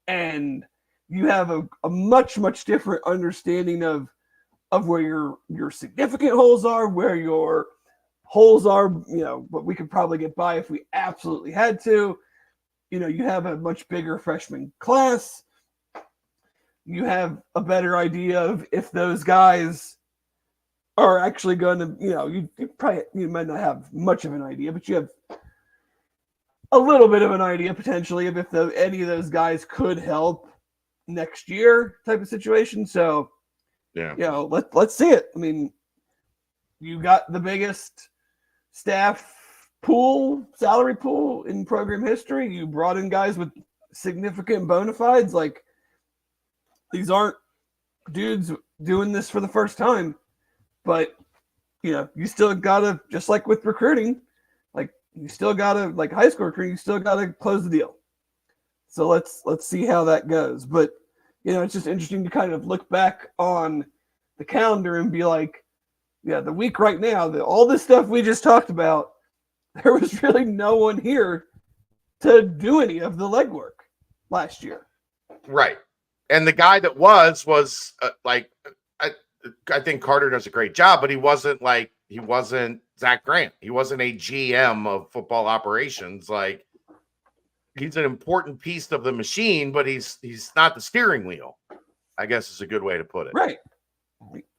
B: and you have a much, much different understanding of where your significant holes are, where your holes are, what we could probably get by if we absolutely had to. You have a much bigger freshman class. You have a better idea of if those guys are actually going to, you might not have much of an idea, but you have a little bit of an idea potentially of if any of those guys could help next year type of situation. So, let's see it. I mean, you got the biggest staff salary pool in program history. You brought in guys with significant bona fides. These aren't dudes doing this for the first time, but you still gotta, just like with recruiting, you still gotta, high school recruiting, you still gotta close the deal. So let's see how that goes. But it's just interesting to kind of look back on the calendar and be like, the week right now, all this stuff we just talked about, there was really no one here to do any of the legwork last year.
A: Right. And the guy that was I think Carter does a great job, but he wasn't Zach Grant. He wasn't a GM of football operations. He's an important piece of the machine, but he's not the steering wheel. I guess is a good way to put it.
B: Right.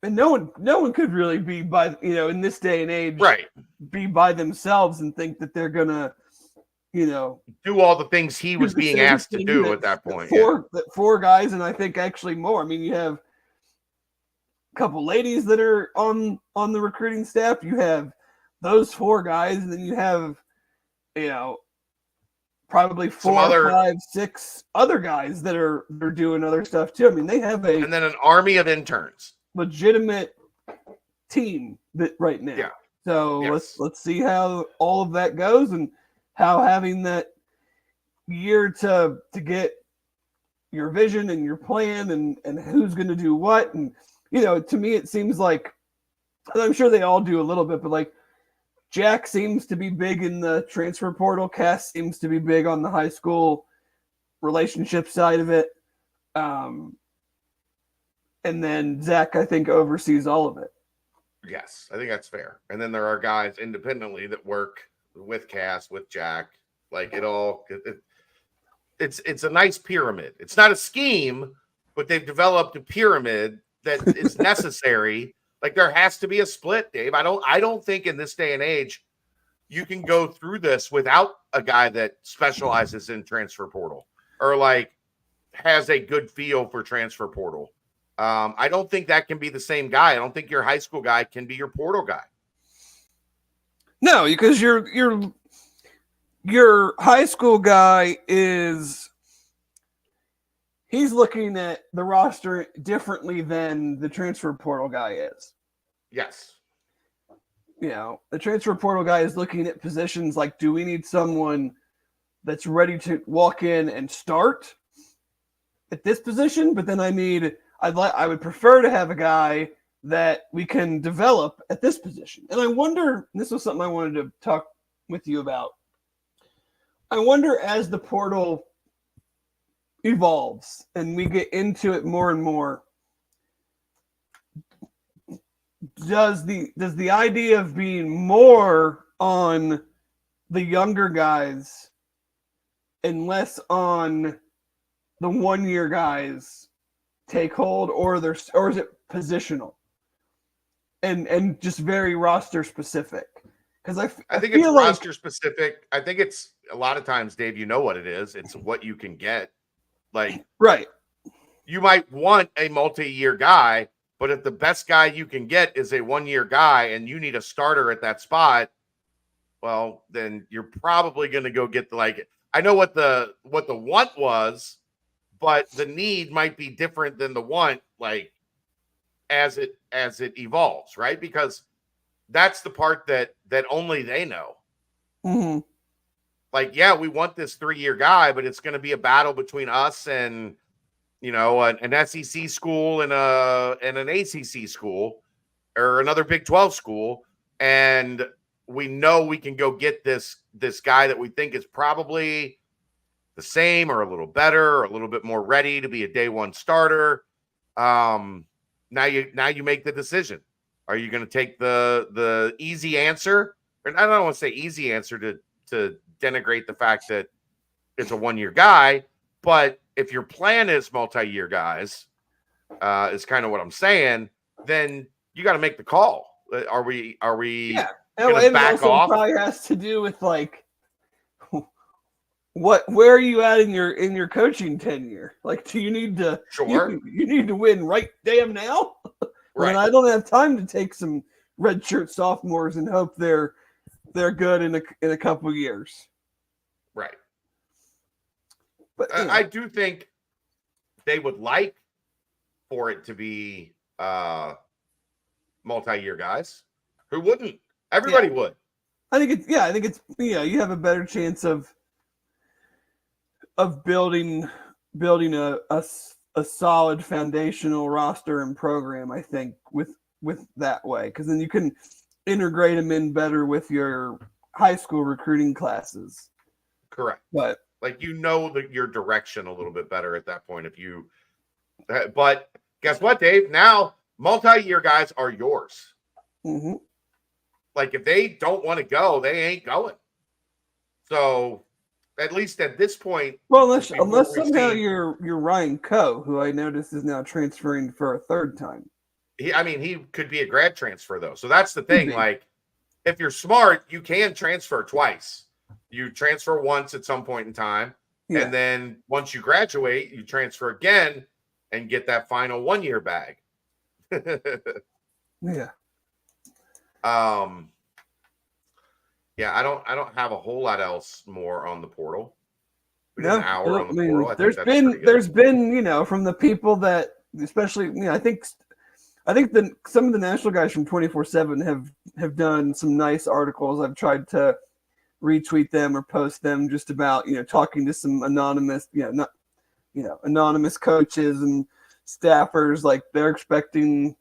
B: And no one could really be in this day and age,
A: Right.
B: be by themselves and think that they're gonna,
A: do all the things he was being asked to do at that point.
B: Four guys, and I think actually more. I mean, you have a couple ladies that are on the recruiting staff. You have those 4 guys, and then you have, probably 4, 5, 6 other guys they're doing other stuff too. I mean, they have
A: and then an army of interns,
B: legitimate team that right now.
A: Yeah.
B: So let's see how all of that goes, and how having that year to get your vision and your plan and who's going to do what. And, to me, it seems like, and I'm sure they all do a little bit, but like Jack seems to be big in the transfer portal. Cass seems to be big on the high school relationship side of it. And then Zach, I think, oversees all of it.
A: Yes, I think that's fair. And then there are guys independently that work with Cass, with Jack. Like it's a nice pyramid. It's not a scheme, but they've developed a pyramid that is necessary. Like there has to be a split, Dave. I don't think in this day and age you can go through this without a guy that specializes in transfer portal or like has a good feel for transfer portal. I don't think that can be the same guy. I don't think your high school guy can be your portal guy.
B: No, because your high school guy he's looking at the roster differently than the transfer portal guy is.
A: Yes.
B: The transfer portal guy is looking at positions like, do we need someone that's ready to walk in and start at this position? But then I would prefer to have a guy that we can develop at this position. And I wonder, this was something I wanted to talk with you about. I wonder, as the portal evolves and we get into it more and more, does the idea of being more on the younger guys and less on the 1-year guys take hold, or is it positional and just very roster specific? Because
A: I think it's roster specific. I think it's a lot of times, Dave, you know what it is. It's what you can get. Like,
B: right.
A: You might want a multi-year guy, but if the best guy you can get is a 1-year guy and you need a starter at that spot, well, then you're probably going to go get I know what the want was, but the need might be different than the want, like as it evolves, right? Because that's the part that only they know.
B: Mm-hmm.
A: Like, yeah, we want this 3-year guy, but it's going to be a battle between us and, an SEC school and an ACC school or another Big 12 school. And we know we can go get this guy that we think is probably the same or a little better or a little bit more ready to be a day 1 starter. Now you make the decision. Are you going to take the easy answer? And I don't want to say easy answer to denigrate the fact that it's a 1-year guy, but if your plan is multi-year guys, is kind of what I'm saying, then you got to make the call. Are we
B: Yeah.
A: going to back off?
B: Probably has to do with where are you at in your coaching tenure? Like, do you need to you need to win right damn now?
A: Right.
B: And I don't have time to take some redshirt sophomores and hope they're good in a couple of years.
A: Right.
B: But
A: I do think they would like for it to be multi-year guys. Who wouldn't? Everybody would.
B: I think it's you have a better chance of building a solid foundational roster and program, I think, with that way, because then you can integrate them in better with your high school recruiting classes.
A: Correct.
B: But
A: your direction a little bit better at that point. But guess what, Dave? Now multi-year guys are yours.
B: Mm-hmm.
A: Like, if they don't want to go, they ain't going. So at least at this point.
B: Well,
A: before
B: unless
A: we've
B: somehow
A: seen-
B: you're Ryan Coe, who I noticed is now transferring for a third time.
A: he could be a grad transfer though. So that's the
B: Could
A: thing.
B: be.
A: Like, if you're smart, you can transfer twice. You transfer once at some point in time,
B: Yeah.
A: and then once you graduate, you transfer again and get that final 1 year bag.
B: Yeah.
A: Yeah, I don't have a whole lot else more on the portal. We did
B: No,
A: an hour on the portal. I think
B: there's
A: that's pretty good.
B: been from the people that, especially I think some of the national guys from 24/7 have done some nice articles. I've tried to retweet them or post them just about talking to some anonymous anonymous coaches and staffers. Like, they're expecting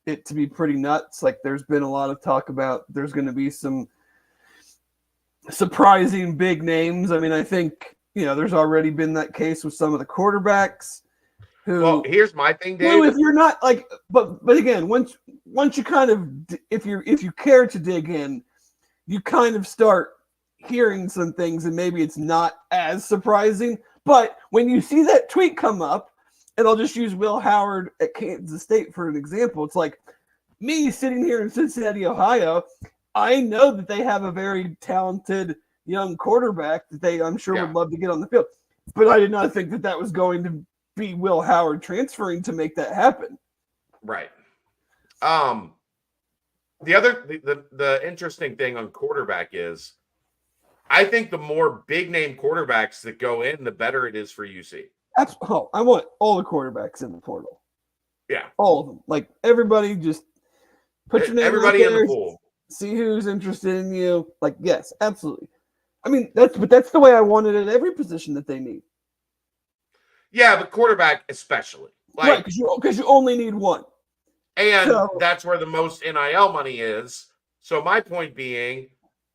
B: it to be pretty nuts. Like, there's been a lot of talk about there's going to be some surprising big names. I mean, I think there's already been that case with some of the quarterbacks who.
A: Well, here's my thing, Dave.
B: Well, if you're not like, but again, once you kind of, if you care to dig in, you kind of start hearing some things, and maybe it's not as surprising. But when you see that tweet come up, and I'll just use Will Howard at Kansas State for an example, it's like me sitting here in Cincinnati, Ohio. I know that they have a very talented young quarterback that I'm sure would love to get on the field, but I did not think that was going to be Will Howard transferring to make that happen.
A: Right. The interesting thing on quarterback is, I think the more big name quarterbacks that go in, the better it is for UC.
B: I want all the quarterbacks in the portal.
A: Yeah,
B: all of them. Like, everybody, just put your name
A: everybody
B: out there,
A: in the pool.
B: See who's interested in you. Like, yes, absolutely. I mean, that's the way I want it at every position that they need.
A: Yeah, but quarterback especially. Like,
B: right, because you only need one.
A: And that's where the most NIL money is. So my point being,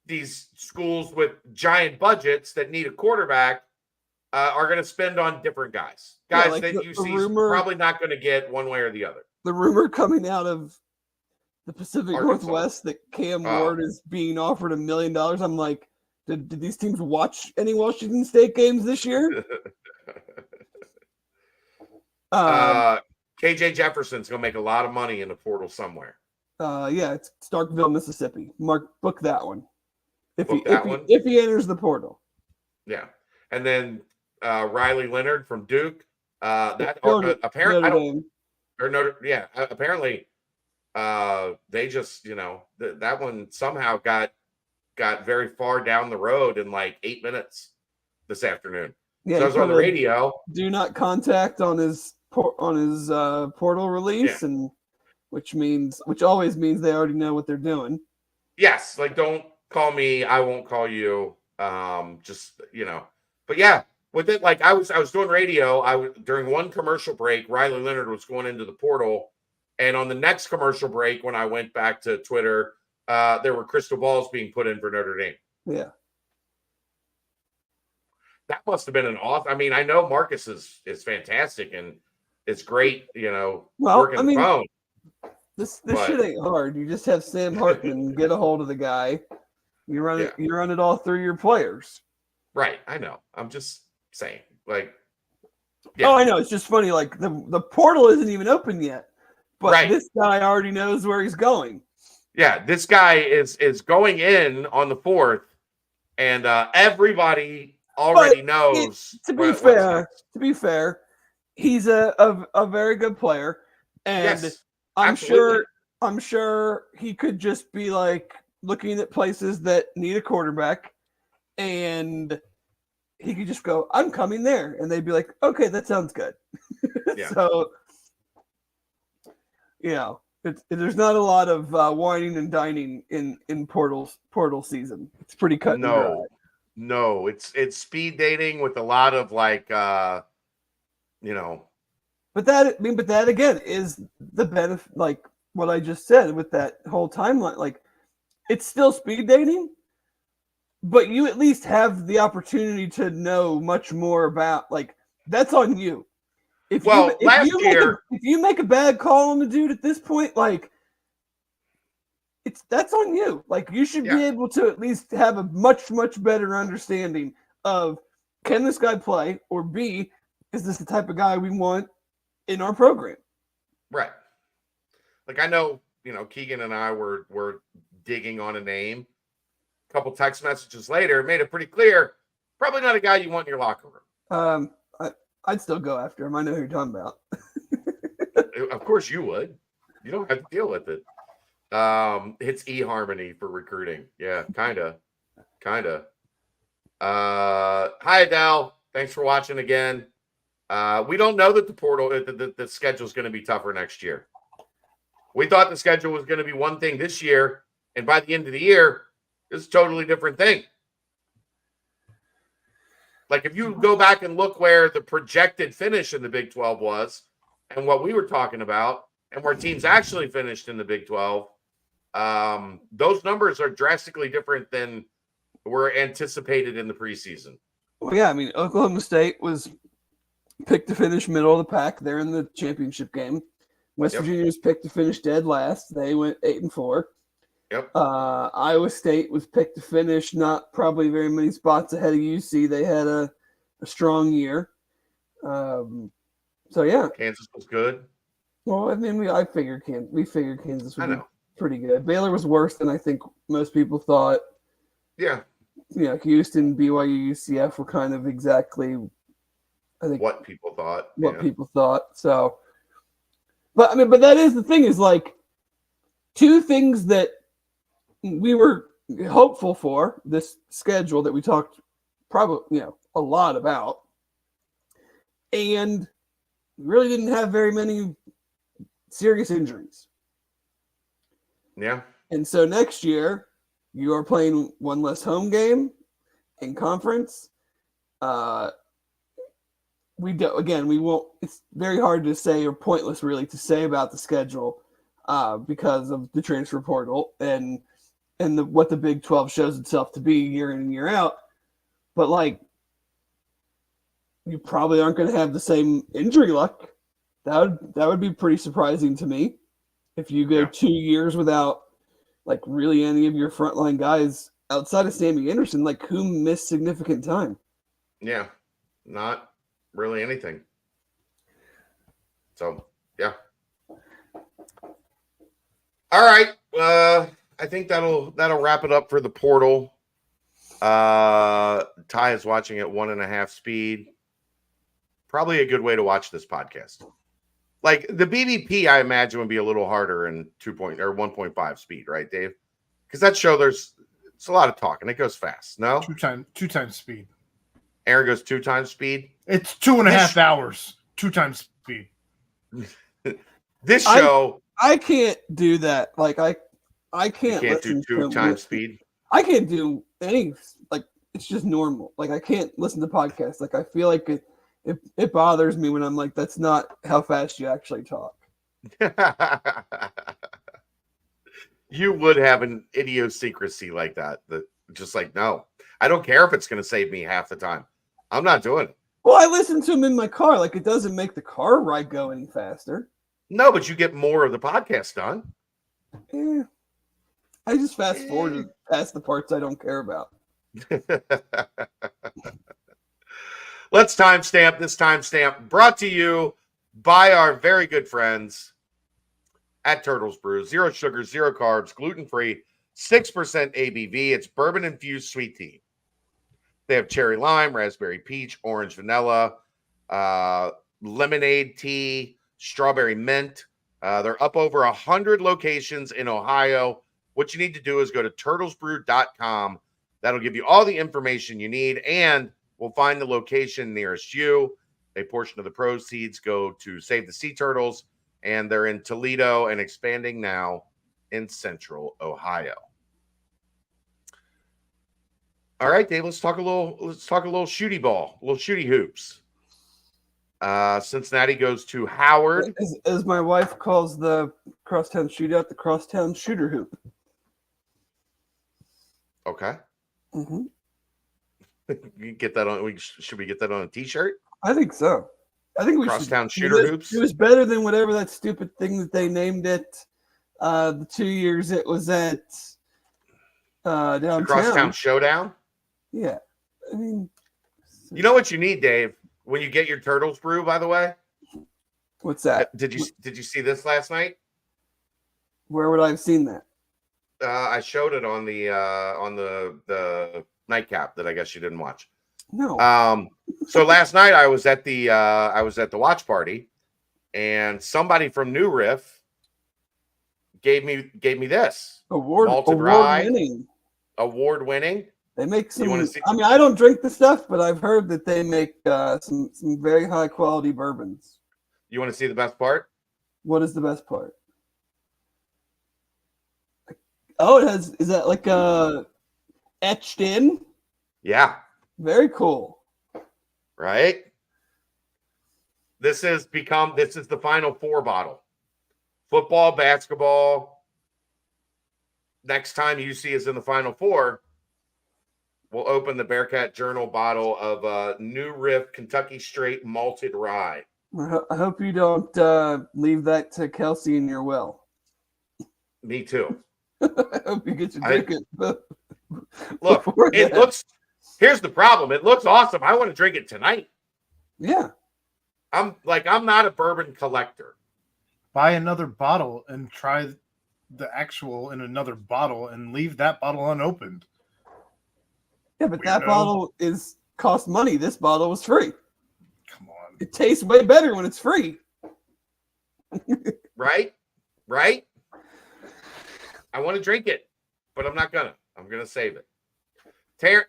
A: these schools with giant budgets that need a quarterback are going to spend on different guys. Guys that UC is probably not going to get one way or the other.
B: The rumor coming out of the Pacific Northwest that Cam Ward is being offered $1 million. I'm like, did these teams watch any Washington State games this year?
A: KJ Jefferson's going to make a lot of money in the portal somewhere.
B: Yeah, it's Starkville, Mississippi. Book that one. If he enters the portal.
A: Yeah. And then Riley Leonard from Duke. Apparently they just, that one somehow got very far down the road in like 8 minutes this afternoon. Yeah, so I was on the radio.
B: Do not contact on his portal release, and which always means they already know what they're doing.
A: Yes, like, don't call me, I won't call you. But yeah, with it, like, I was doing radio. During one commercial break, Riley Leonard was going into the portal, and on the next commercial break, when I went back to Twitter, there were crystal balls being put in for Notre Dame.
B: Yeah.
A: That must have been an awesome. I mean, I know Marcus is fantastic and it's great, working the phone.
B: This shit ain't hard. You just have Sam Hartman get a hold of the guy. You run it all through your players.
A: Right. I know. I'm just saying. Like,
B: yeah. Oh, I know. It's just funny. Like, the portal isn't even open yet, but this guy already knows where he's going.
A: Yeah, this guy is going in on the 4th, and everybody already knows.
B: To be fair, he's a very good player, and I'm sure he could just be like looking at places that need a quarterback, and he could just go, "I'm coming there," and they'd be like, "Okay, that sounds good." Yeah. So, there's not a lot of whining and dining in portal season. It's pretty cut and dry.
A: No, it's speed dating with a lot of like,
B: But that again is the benefit, like what I just said with that whole timeline. Like, it's still speed dating, but you at least have the opportunity to know much more about. Like, that's on you. If you make a bad call on the dude at this point, like, that's on you. Like, you should be able to at least have a much, much better understanding of can this guy play, or B, is this the type of guy we want in our program?
A: Right. Like I know, Keegan and I were digging on a name. A couple text messages later, made it pretty clear. Probably not a guy you want in your locker room.
B: I'd still go after him. I know who you're talking about.
A: Of course you would. You don't have to deal with it. It's eHarmony for recruiting. Yeah, kind of. Hi, Adele. Thanks for watching again. We don't know that the portal, the schedule is going to be tougher next year. We thought the schedule was going to be one thing this year, and by the end of the year, it's a totally different thing. Like if you go back and look where the projected finish in the Big 12 was, and what we were talking about, and where teams actually finished in the Big 12, those numbers are drastically different than were anticipated in the preseason.
B: Well, yeah, I mean, Oklahoma State was picked to finish middle of the pack. They're in the championship game. West Virginia was picked to finish dead last. They went 8-4.
A: Yep.
B: Iowa State was picked to finish not probably very many spots ahead of UC. They had a strong year. So yeah,
A: Kansas was good.
B: Well, I mean, we figured Kansas would be pretty good. Baylor was worse than I think most people thought.
A: Yeah.
B: Houston, BYU, UCF were kind of exactly, I think,
A: what people thought.
B: People thought. So, but that is the thing, is like two things that we were hopeful for this schedule that we talked probably, a lot about, and really didn't have very many serious injuries.
A: Yeah.
B: And so next year, you are playing one less home game in conference. We won't. It's very hard to say, or pointless really to say about the schedule because of the transfer portal and what the Big 12 shows itself to be year in and year out. But like, you probably aren't going to have the same injury luck. That would be pretty surprising to me if you go 2 years without like really any of your frontline guys outside of Sammy Anderson, like who missed significant time.
A: Yeah, not really anything. So yeah. All right. I think that'll wrap it up for the portal. Ty is watching at 1.5 speed. Probably a good way to watch this podcast. Like the BBP, I imagine would be a little harder in 1.5 speed, right, Dave? Because that show, it's a lot of talking. It goes fast. No,
C: two times speed.
A: Aaron goes 2 times speed.
C: It's 2.5 hours. 2 times speed.
A: This show,
B: I can't do that. Like I can't.
A: You can't do 2 times speed.
B: I can't do any. Like it's just normal. Like I can't listen to podcasts. Like I feel like it bothers me when I'm like, that's not how fast you actually talk.
A: You would have an idiosyncrasy like that. Just like, no, I don't care if it's going to save me half the time. I'm not doing it.
B: Well, I listen to them in my car. Like it doesn't make the car ride go any faster.
A: No, but you get more of the podcast done.
B: Yeah. I just fast forward past the parts I don't care about.
A: Let's timestamp this timestamp brought to you by our very good friends at Turtles Brew. 0 sugar, 0 carbs, gluten-free, 6% ABV. It's bourbon-infused sweet tea. They have cherry lime, raspberry peach, orange vanilla, lemonade tea, strawberry mint. They're up over 100 locations in Ohio. What you need to do is go to turtlesbrew.com. That'll give you all the information you need, and we'll find the location nearest you. A portion of the proceeds go to Save the Sea Turtles, and they're in Toledo and expanding now in Central Ohio. All right, Dave, let's talk a little shooty ball, a little shooty hoops. Cincinnati goes to Howard.
B: As my wife calls the crosstown shootout, the crosstown shooter hoop.
A: Okay.
B: Mm-hmm.
A: You get that on. Should we get that on a T-shirt?
B: I think so. I think we
A: crosstown shooter hoops.
B: It was better than whatever that stupid thing that they named it. The 2 years it was at downtown.
A: The crosstown showdown.
B: Yeah, I mean,
A: You know what you need, Dave, when you get your Turtles brew, by the way?
B: What's that?
A: Did you see this last night?
B: Where would I have seen that?
A: I showed it on the nightcap that I guess you didn't watch.
B: No.
A: So last night I was at the watch party, and somebody from New Riff gave me this
B: Award winning. They make some. I mean, I don't drink the stuff, but I've heard that they make some very high quality bourbons.
A: You want to see the best part?
B: What is the best part? Oh, it has. Is that like etched in?
A: Yeah.
B: Very cool.
A: Right. This is the Final Four bottle. Football, basketball. Next time UC is in the Final Four, we'll open the Bearcat Journal bottle of New Riff Kentucky Straight Malted Rye.
B: I hope you don't leave that to Kelsey in your will.
A: Me too.
B: I hope you get to drink it.
A: Look, it looks. Here's the problem. It looks awesome. I want to drink it tonight.
B: Yeah.
A: I'm not a bourbon collector.
C: Buy another bottle and try the actual in another bottle and leave that bottle unopened.
B: Yeah, but that bottle cost money. This bottle was free.
C: Come on.
B: It tastes way better when it's free.
A: Right? I want to drink it, but I'm not gonna. I'm gonna save it.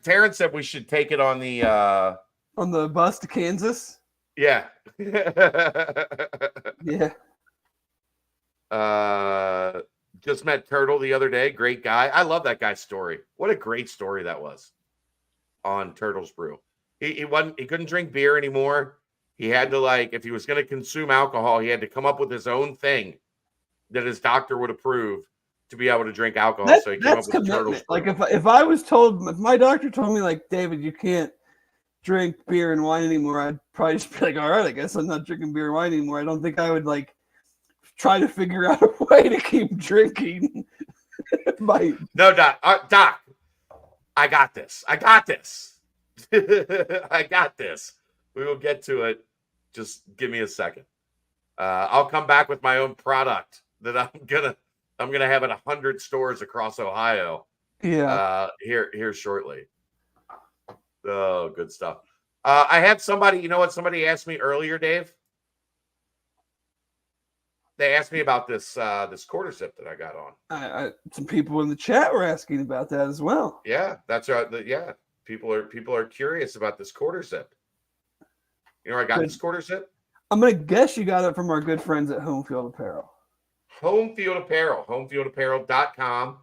A: Terrence said we should take it on the
B: bus to Kansas.
A: Yeah.
B: Yeah.
A: Just met Turtle the other day. Great guy. I love that guy's story. What a great story that was on Turtles Brew. He couldn't drink beer anymore. He had to, like, if he was going to consume alcohol, he had to come up with his own thing that his doctor would approve to be able to drink alcohol. So he came up with the Turtles Brew.
B: Like if my doctor told me, like, David, you can't drink beer and wine anymore, I'd probably just be like, all right, I guess I'm not drinking beer and wine anymore. I don't think I would, like, try to figure out a way to keep drinking.
A: No, Doc. Doc, I got this. I got this. We will get to it. Just give me a second. I'll come back with my own product that I'm gonna have at 100 stores across Ohio.
B: Yeah.
A: Here shortly. Oh, good stuff. I had somebody. You know what? Somebody asked me earlier, Dave. They asked me about this quarter zip that I got on.
B: Some people in the chat were asking about that as well.
A: Yeah, that's right. Yeah, people are curious about this quarter zip. You know where I got this quarter zip?
B: I'm gonna guess you got it from our good friends at Homefield Apparel.
A: Homefield Apparel, homefieldapparel.com.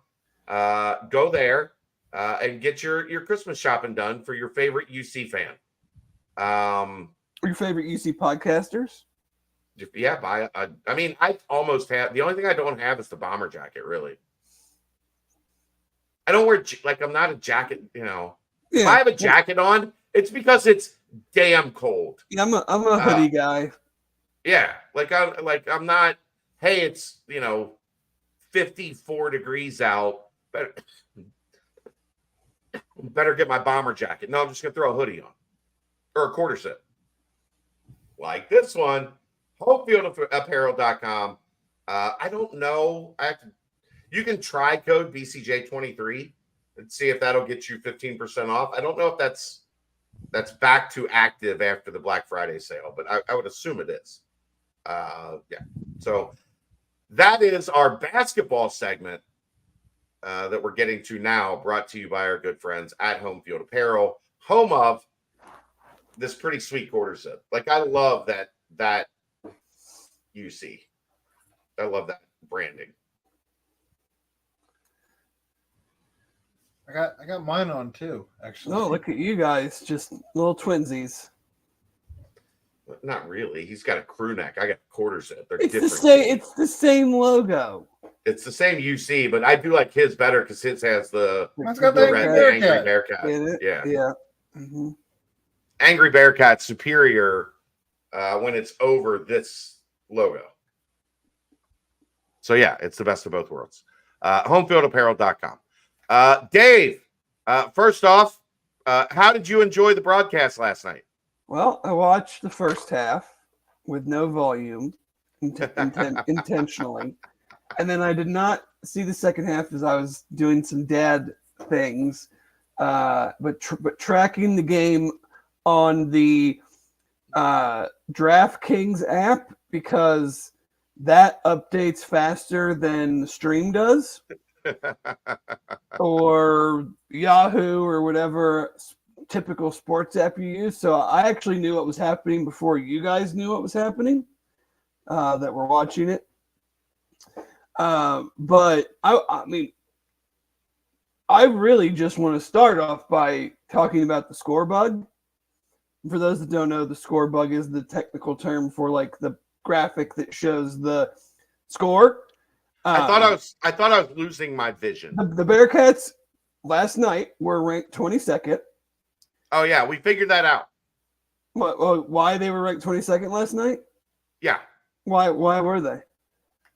A: Go there and get your Christmas shopping done for your favorite UC fan.
B: Your favorite UC podcasters?
A: Yeah, buy. I mean, I almost have. The only thing I don't have is the bomber jacket. Really, I don't wear I'm not a jacket. You know, if I have a jacket on, it's because it's damn cold.
B: Yeah, I'm a hoodie guy.
A: Yeah, I'm not. Hey, it's 54 degrees out. Better get my bomber jacket. No, I'm just gonna throw a hoodie on or a quarter zip like this one. HomeFieldApparel.com. I don't know. You can try code BCJ23 and see if that'll get you 15% off. I don't know if that's back to active after the Black Friday sale, but I would assume it is. Yeah. So that is our basketball segment that we're getting to now, brought to you by our good friends at Homefield Apparel, home of this pretty sweet quarter zip. Like, I love that UC. I love that branding.
C: I got mine on too, actually.
B: Oh, look at you guys, just little twinsies.
A: Not really. He's got a crew neck. I got a quarter zip. They're
B: it's
A: different.
B: It's the same logo.
A: It's the same UC, but I do like his better because his has the
C: got the
A: Angry Bearcat. Yeah.
B: Mm-hmm.
A: Angry Bearcat superior when it's over this logo. So yeah, it's the best of both worlds. HomeFieldApparel.com. Dave, first off, How did you enjoy the broadcast last night?
B: Well, I watched the first half with no volume intentionally. And then I did not see the second half as I was doing some dad things. But tracking the game on the DraftKings app, because that updates faster than the stream does, or Yahoo or whatever typical sports app you use. So I actually knew what was happening before you guys knew what was happening, that were watching it. But I mean, I really just want to start off by talking about the score bug. For those that don't know, the score bug is the technical term for like the graphic that shows the score.
A: I thought I was losing my vision.
B: The Bearcats last night were ranked 22nd.
A: Oh yeah, we figured that out.
B: Why they were ranked 22nd last night?
A: Yeah.
B: Why were they?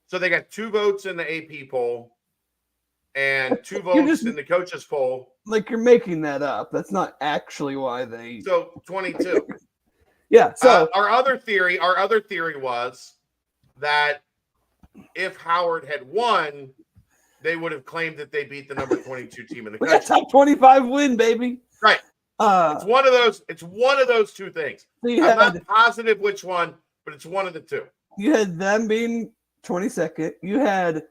A: So they got 2 votes in the AP poll and 2 votes in the coaches poll.
B: Like, you're making that up. That's not actually why they.
A: So 22.
B: Yeah. So
A: our other theory was that if Howard had won, they would have claimed that they beat the number 22 team in the country.
B: Top 25 win, baby.
A: Right. It's one of those. It's one of those two things. So I'm not positive which one, but it's one of the two.
B: You had them being 22nd. You had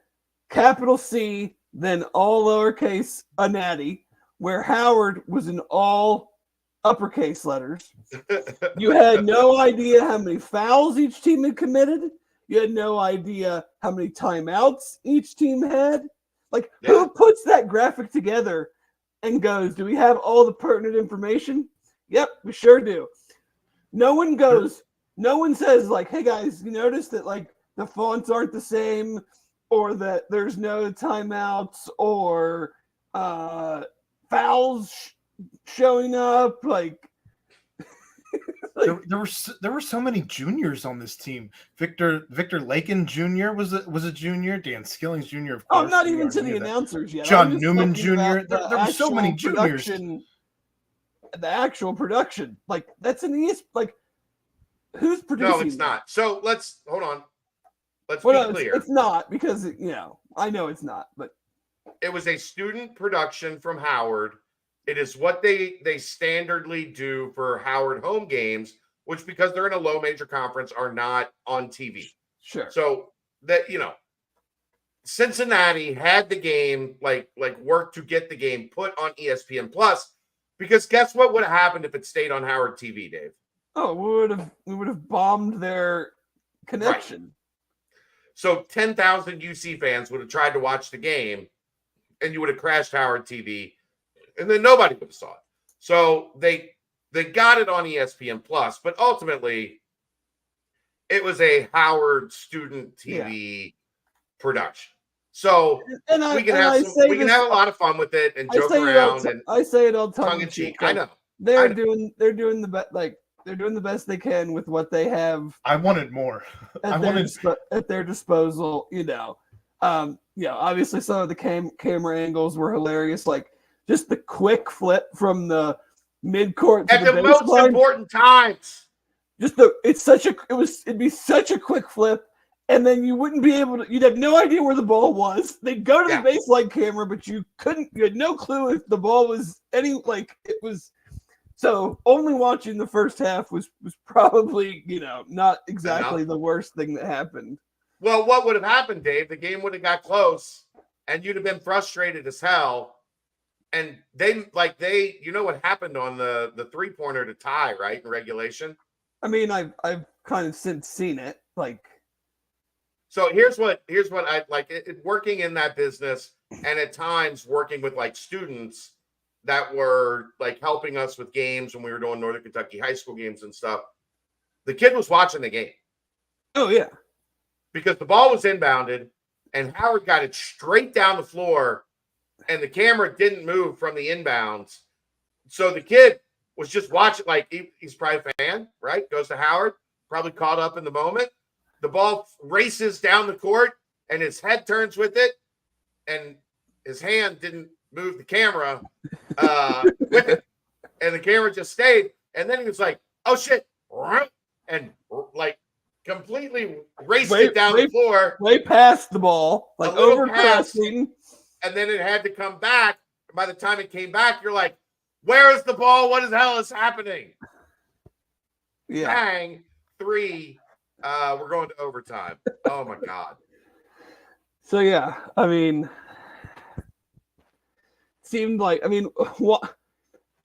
B: capital C, then all lowercase a natty, where Howard was in all uppercase letters. You had no idea how many fouls each team had committed. You had no idea how many timeouts each team had. Like, who puts that graphic together and goes, do we have all the pertinent information? Yep, we sure do. No one says, like, hey guys, you notice that like the fonts aren't the same, or that there's no timeouts, or fouls showing up. Like,
C: there were so many juniors on this team. Victor Lakin Jr. was a junior. Dan Skillings Jr. Of course.
B: Oh, not even to the announcers yet.
C: John Newman Jr. There were so many juniors.
B: The actual production, like, that's an ES. Like, who's producing?
A: No, it's not. So let's hold on. Let's be clear.
B: It's not, because I know it's not, but
A: it was a student production from Howard. It is what they standardly do for Howard home games, which, because they're in a low major conference, are not on TV.
B: Sure.
A: So that, Cincinnati had the game, like worked to get the game put on ESPN Plus, because guess what would have happened if it stayed on Howard TV, Dave?
B: Oh, we would have bombed their connection. Right.
A: So 10,000 UC fans would have tried to watch the game, and you would have crashed Howard TV, and then nobody would have saw it. So they got it on ESPN Plus, but ultimately it was a Howard student TV production. So we can have a lot of fun with it and joke around. And
B: I say it all
A: tongue in cheek. I know
B: they're doing the best. Like, they're doing the best they can with what they have.
C: I wanted more.
B: At their disposal. Obviously some of the camera angles were hilarious. Like, just the quick flip from the midcourt to
A: at the most important times.
B: It'd be such a quick flip, and then you wouldn't be able to. You'd have no idea where the ball was. They'd go to the baseline camera, but you had no clue if the ball was it was. So only watching the first half was probably, not exactly the worst thing that happened.
A: Well, what would have happened, Dave? The game would have got close, and you'd have been frustrated as hell. And they what happened on the 3-pointer to tie, right, in regulation?
B: I mean, I've kind of since seen it. Like,
A: so here's what I like. It working in that business, and at times working with like students that were like helping us with games when we were doing Northern Kentucky high school games and stuff. The kid was watching the game.
B: Oh, yeah.
A: Because the ball was inbounded and Howard got it straight down the floor and the camera didn't move from the inbounds. So the kid was just watching, like he's probably a fan, right? Goes to Howard, probably caught up in the moment. The ball races down the court and his head turns with it and his hand didn't move the camera with it. and the camera just stayed. And then he was like, "Oh shit!" and like completely raced it down the floor,
B: way past the ball, like overcorrecting,
A: and then it had to come back. By the time it came back, you're like, "Where is the ball? What the hell is happening?"
B: Yeah.
A: Bang, 3. We're going to overtime. Oh my god.
B: So yeah, I mean, seemed like what.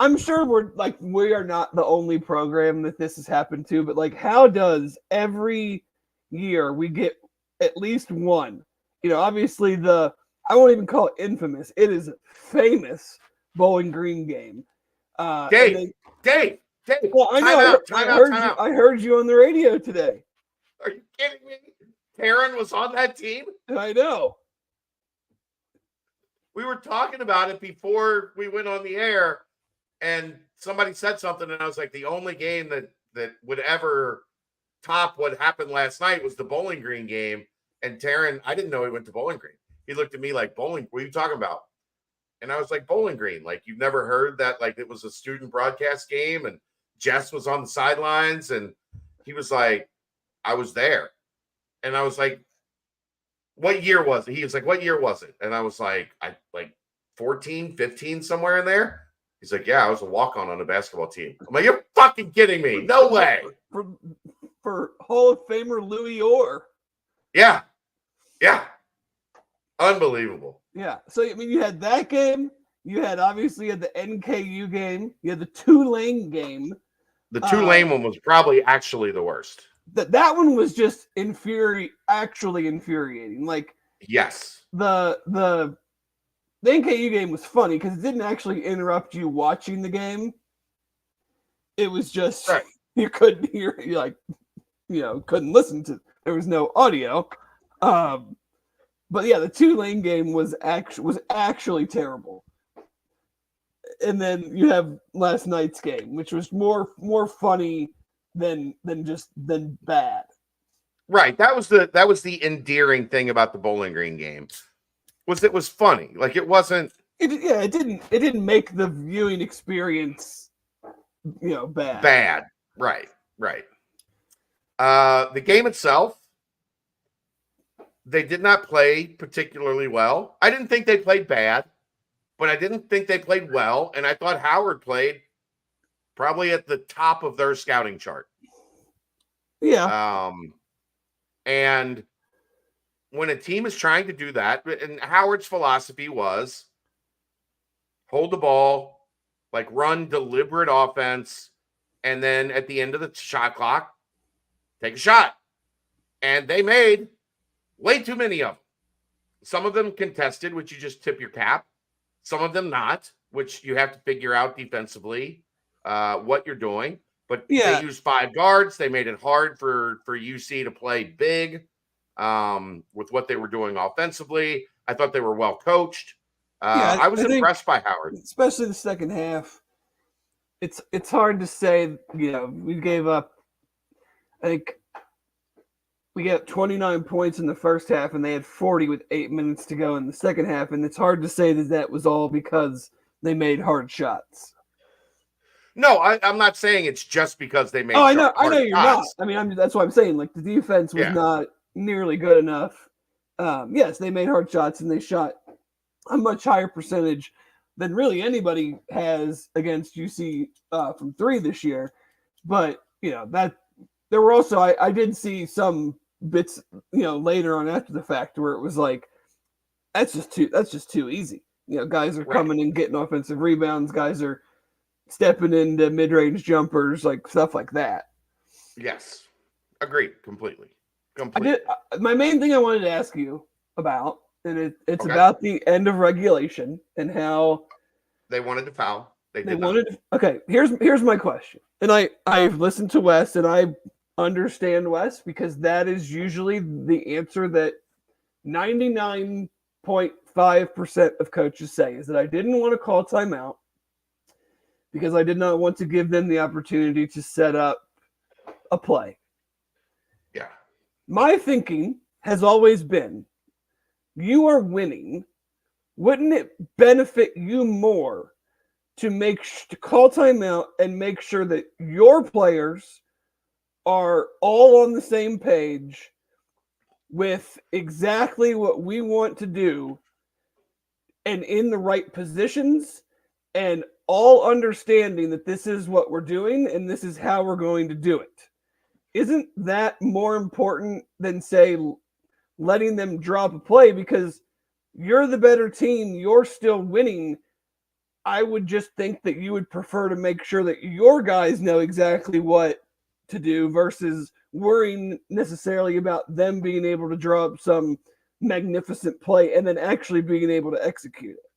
B: I'm sure we are not the only program that this has happened to, but like, how does every year we get at least one? Obviously I won't even call it infamous. It is famous Bowling Green game.
A: Dave.
B: Well, I know.
A: Time out.
B: I heard you on the radio today.
A: Are you kidding me? Taryn was on that team?
B: I know.
A: We were talking about it before we went on the air, and somebody said something, and I was like, the only game that would ever top what happened last night was the Bowling Green game. And Taryn, I didn't know he went to Bowling Green. He looked at me like, "Bowling, what are you talking about?" And I was like, "Bowling Green. Like, you've never heard that, like, it was a student broadcast game?" And Jess was on the sidelines, and he was like, "I was there." And I was like, "What year was it?" He was like, "What year was it?" And I was like, "I like 14, 15, somewhere in there." He's like, "Yeah, I was a walk-on a basketball team." I'm like, "You're fucking kidding me. No way."
B: For Hall of Famer Louis Orr.
A: Yeah. Unbelievable.
B: Yeah. So, you had that game. You had the NKU game. You had the Tulane game.
A: The Tulane one was probably actually the worst.
B: That one was just actually infuriating. Like,
A: yes,
B: the NKU game was funny because it didn't actually interrupt you watching the game. It was just you couldn't hear, couldn't listen to. There was no audio. But yeah, the Tulane game was actually terrible. And then you have last night's game, which was more funny than bad.
A: Right. That was the endearing thing about the Bowling Green game. It was funny. Like, it wasn't.
B: It didn't make the viewing experience, bad.
A: Bad. Right. The game itself, they did not play particularly well. I didn't think they played bad, but I didn't think they played well. And I thought Howard played probably at the top of their scouting chart.
B: Yeah.
A: And when a team is trying to do that, and Howard's philosophy was hold the ball, like run deliberate offense, and then at the end of the shot clock, take a shot. And they made way too many of them. Some of them contested, which you just tip your cap. Some of them not, which you have to figure out defensively what you're doing. But they used 5 guards. They made it hard for UC to play big with what they were doing offensively. I thought they were well coached. I was impressed by Howard.
B: Especially the second half. It's hard to say, we gave up, I think, we got 29 points in the first half, and they had 40 with 8 minutes to go in the second half. And it's hard to say that was all because they made hard shots.
A: No, I'm not saying it's just because they made.
B: I know you're shots. Not. That's what I'm saying. Like, the defense was not nearly good enough. Yes, they made hard shots, and they shot a much higher percentage than really anybody has against UC from 3 this year. But that there were also I did see some bits later on after the fact where it was like that's just too easy. Guys are coming and getting offensive rebounds. Guys are stepping into mid-range jumpers, like stuff like that.
A: Yes, agreed completely.
B: My main thing I wanted to ask you about, and it's about the end of regulation and how
A: they wanted to foul. They
B: wanted. Okay, here's my question, and I've listened to Wes, and I understand Wes because that is usually the answer that 99.5% of coaches say is that I didn't want to call timeout because I did not want to give them the opportunity to set up a play.
A: Yeah.
B: My thinking has always been, you are winning. Wouldn't it benefit you more to call timeout and make sure that your players are all on the same page with exactly what we want to do and in the right positions and all understanding that this is what we're doing and this is how we're going to do it. Isn't that more important than, say, letting them drop a play because you're the better team, you're still winning? I would just think that you would prefer to make sure that your guys know exactly what to do versus worrying necessarily about them being able to draw up some magnificent play and then actually being able to execute it.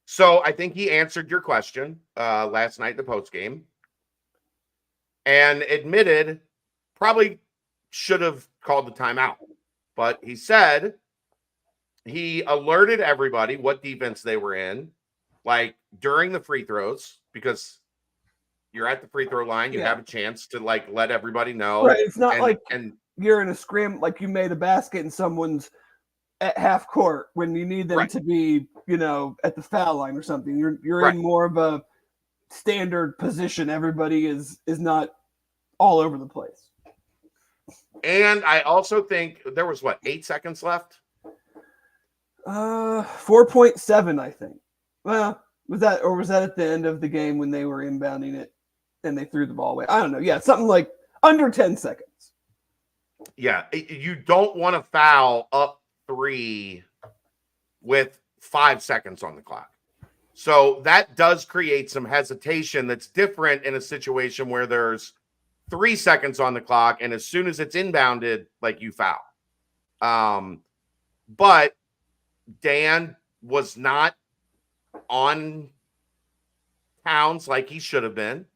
A: So I think he answered your question last night in the post game and admitted probably should have called the timeout. But he said he alerted everybody what defense they were in, like during the free throws, because you're at the free throw line, you have a chance to like let everybody know.
B: Right. It's not like you're in a scrim, like you made a basket and someone's at half court when you need them to be, at the foul line or something. You're in more of a standard position. Everybody is not all over the place.
A: And I also think there was 8 seconds left?
B: 4.7, I think. Well, was that at the end of the game when they were inbounding it and they threw the ball away? I don't know. Yeah, something like under 10 seconds.
A: Yeah, you don't want to foul up 3 with 5 seconds on the clock. So that does create some hesitation that's different in a situation where there's 3 seconds on the clock, and as soon as it's inbounded, like you foul. But Dan was not on Towns like he should have been.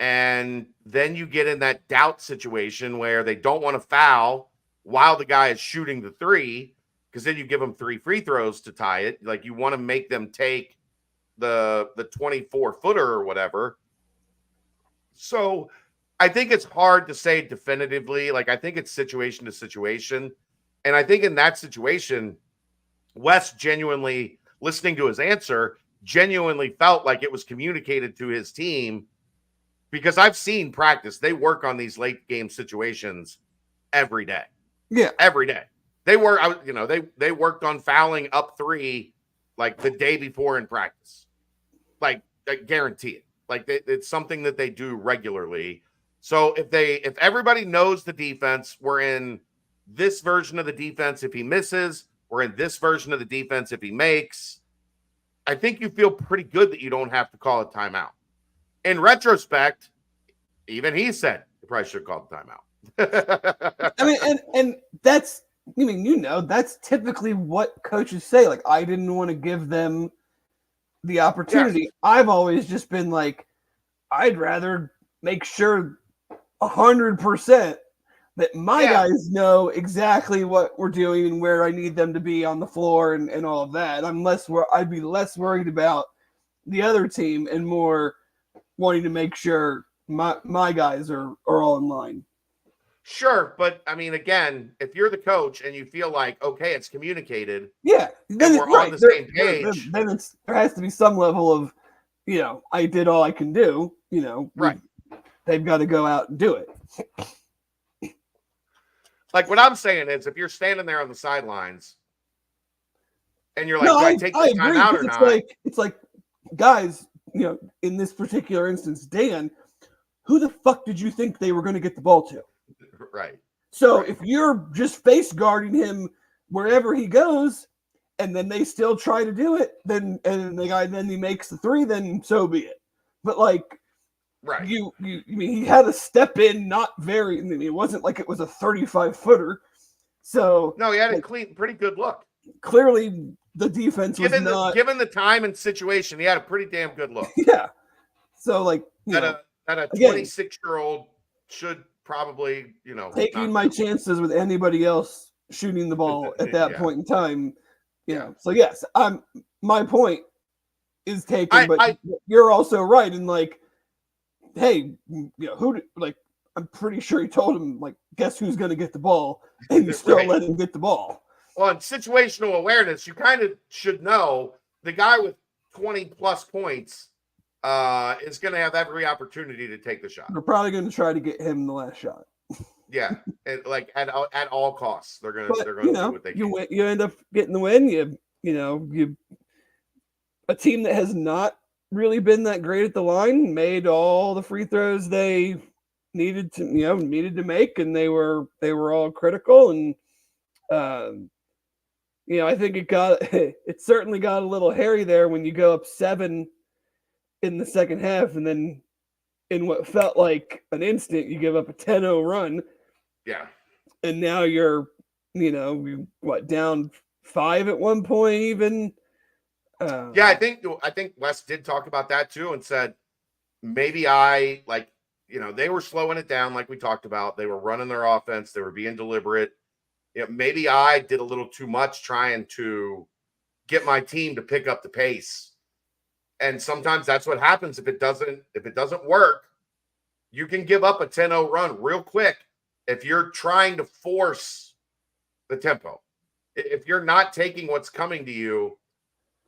A: And then you get in that doubt situation where they don't want to foul while the guy is shooting the 3, because then you give them 3 free throws to tie it. Like you want to make them take the 24-footer or whatever. So I think it's hard to say definitively. Like, I think it's situation to situation. And I think in that situation, Wes genuinely, listening to his answer, genuinely felt like it was communicated to his team, because I've seen practice. They work on these late game situations every day.
B: Yeah.
A: Every day. They worked on fouling up 3 like the day before in practice. Like, I guarantee it. Like, it's something that they do regularly. So if everybody knows the defense, we're in this version of the defense if he misses, we're in this version of the defense if he makes, I think you feel pretty good that you don't have to call a timeout. In retrospect, even he said you probably should have called the timeout.
B: I mean, and that's, that's typically what coaches say. Like, I didn't want to give them the opportunity. Yes. I've always just been like, I'd rather make sure 100% that my guys know exactly what we're doing and where I need them to be on the floor and all of that. I'd be less worried about the other team and more wanting to make sure my guys are all in line.
A: Sure, but I mean, again, if you're the coach and you feel like, okay, it's communicated,
B: then
A: we're on the same page,
B: then there has to be some level of, I did all I can do.
A: Right?
B: They've got to go out and do it.
A: Like, what I'm saying is, if you're standing there on the sidelines and you're like, do I take this time out or not?
B: It's like, guys, in this particular instance, Dan, who the fuck did you think they were going to get the ball to?
A: Right.
B: So if you're just face guarding him wherever he goes, and then they still try to do it, then he makes the 3, then so be it. But like,
A: right,
B: he had a step in, not very. It wasn't like it was a 35-footer. So
A: no, he had a clean, pretty good look.
B: Clearly, the defense was not
A: given the time and situation. He had a pretty damn good look.
B: Yeah. So like,
A: that a 26-year-old should probably,
B: taking my chances with anybody else shooting the ball at that point in time. So yes, my point is taken, but you're also right in like, hey, I'm pretty sure he told him, like, guess who's going to get the ball, and you still let him get the ball.
A: Well, in situational awareness, you kind of should know the guy with 20 plus points is going to have every opportunity to take the shot.
B: They're probably going to try to get him the last shot.
A: Yeah, like at all costs, they're going to do what they can.
B: You end up getting the win. You a team that has not really been that great at the line made all the free throws they needed to make, and they were all critical. And I think it certainly got a little hairy there when you go up 7 in the second half, and then in what felt like an instant, you give up a 10-0 run.
A: Yeah.
B: And now you're, down 5 at one point even.
A: I think Wes did talk about that too and said maybe they were slowing it down like we talked about. They were running their offense. They were being deliberate. Maybe I did a little too much trying to get my team to pick up the pace. And sometimes that's what happens if it doesn't work. You can give up a 10-0 run real quick if you're trying to force the tempo. If you're not taking what's coming to you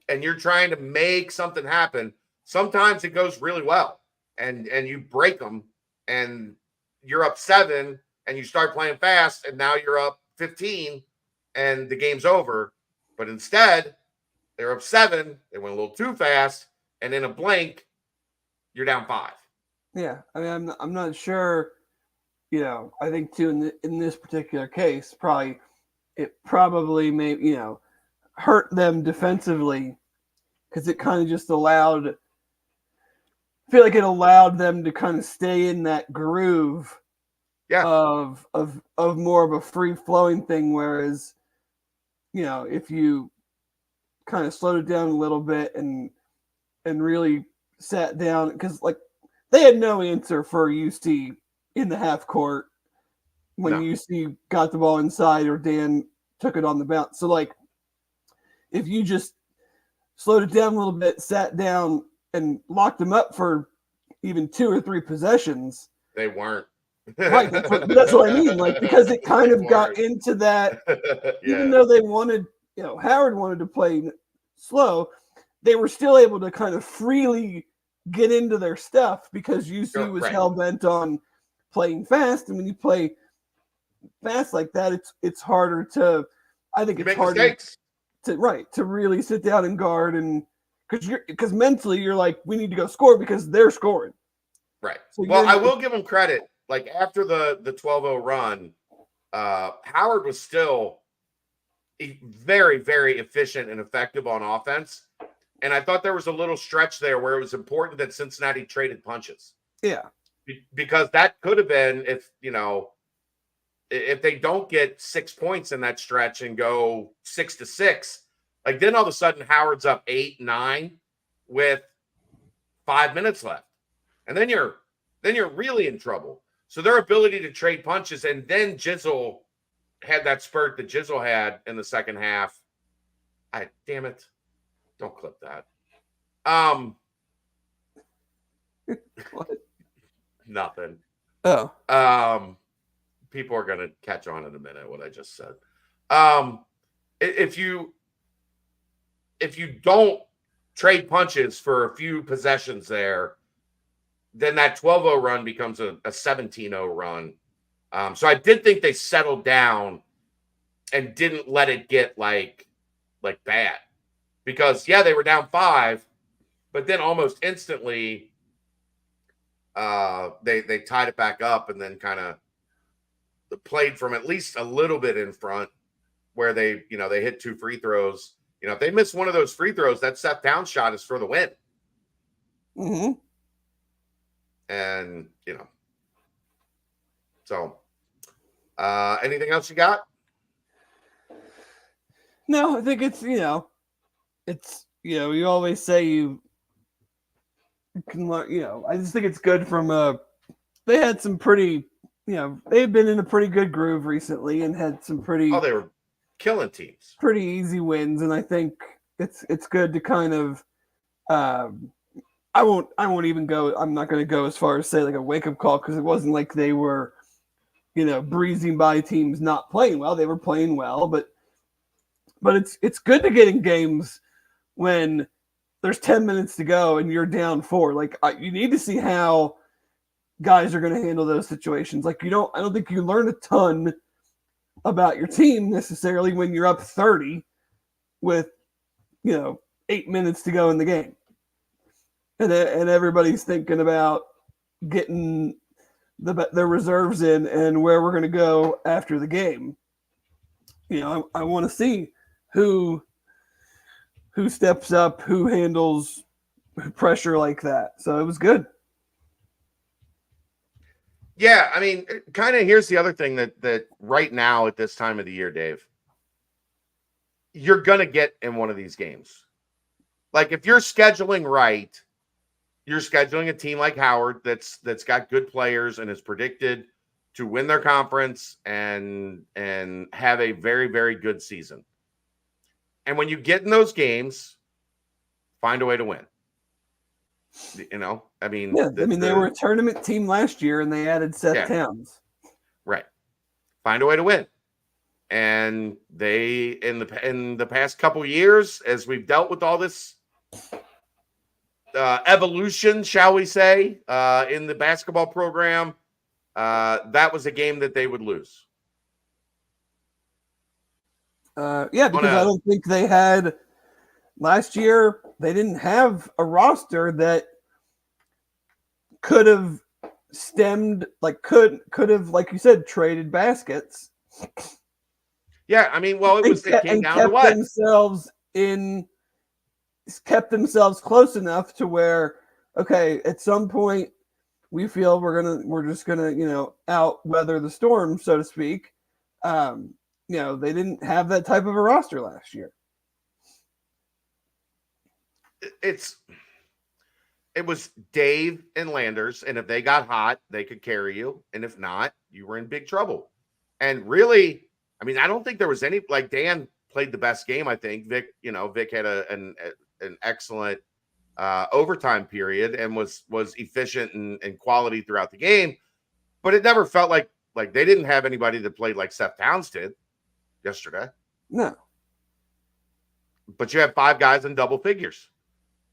A: and you're trying to make something happen, sometimes it goes really well and you break them and you're up 7 and you start playing fast and now you're up 15 and the game's over. But instead, they're up 7, they went a little too fast, and in a blink, you're down 5.
B: Yeah, I mean, I'm not sure. I think too in this particular case, it probably may hurt them defensively because it kind of just allowed. I feel like it allowed them to kind of stay in that groove.
A: Yeah.
B: Of more of a free flowing thing, whereas if you kind of slowed it down a little bit and really sat down, because they had no answer for UC in the half court when UC got the ball inside or Dan took it on the bounce. So if you just slowed it down a little bit, sat down and locked them up for even 2 or 3 possessions,
A: they weren't.
B: Right, that's what I mean. Because it kind of got into that, even though they wanted, Howard wanted to play slow, they were still able to kind of freely get into their stuff because UC was hell bent on playing fast, and when you play fast like that, it's harder to. I think it's harder
A: mistakes.
B: to really sit down and guard, and because mentally you're like, we need to go score because they're scoring.
A: Right. So I will give them credit. After the 12-0 run, Howard was still very, very efficient and effective on offense. And I thought there was a little stretch there where it was important that Cincinnati traded punches.
B: Yeah.
A: Because that could have been if they don't get 6 points in that stretch and go 6-6, then all of a sudden Howard's up 8-9 with 5 minutes left. And then you're really in trouble. So their ability to trade punches, and then Jizzle had that spurt that Jizzle had in the second half. Damn it. Don't clip that.
B: What?
A: Nothing.
B: Oh.
A: People are going to catch on in a minute what I just said. If you don't trade punches for a few possessions there, then that 12-0 run becomes a 17-0 run. So I did think they settled down and didn't let it get bad. Because, they were down 5, but then almost instantly they tied it back up and then kind of played from at least a little bit in front where they hit 2 free throws. If they miss one of those free throws, that Seth Towns shot is for the win.
B: Mm-hmm.
A: And, so anything else you got?
B: No, I think it's, you always say you can, I just think it's good from they had some pretty, they've been in a pretty good groove recently and had some pretty.
A: Oh, they were killing teams.
B: Pretty easy wins. And I think it's good to kind of, I won't even go. I'm not going to go as far as say a wake up call because it wasn't like they were, breezing by teams not playing well. They were playing well, but it's good to get in games when there's 10 minutes to go and you're down 4. Like you need to see how guys are going to handle those situations. Like I don't think you learn a ton about your team necessarily when you're up 30 with 8 minutes to go in the game, and everybody's thinking about getting their reserves in and where we're going to go after the game. I want to see who steps up, who handles pressure like that. So it was good.
A: Yeah, I mean, kind of here's the other thing that right now at this time of the year, Dave, you're going to get in one of these games. Like if you're scheduling right, you're scheduling a team like Howard that's got good players and is predicted to win their conference and have a very, very good season. And when you get in those games, find a way to win. I mean,
B: they were a tournament team last year and they added Seth Towns.
A: Right. Find a way to win. And they in the past couple years, as we've dealt with all this evolution, shall we say, in the basketball program, that was a game that they would lose.
B: Because I don't think they had last year. They didn't have a roster that could have stemmed, could have, like you said, traded baskets.
A: Yeah, I mean, well, it came down to what? Kept themselves close enough to where, okay, at some point we feel we're just gonna out weather the storm, so to speak. They didn't have that type of a roster last year. It was Dave and Landers, and if they got hot, they could carry you, and if not, you were in big trouble. And really, I mean, I don't think there was any, like, Dan played the best game. I think Vic had an excellent overtime period and was efficient and quality throughout the game, but it never felt like they didn't have anybody that played like Seth Towns did yesterday.
B: No.
A: But you have 5 guys in double figures.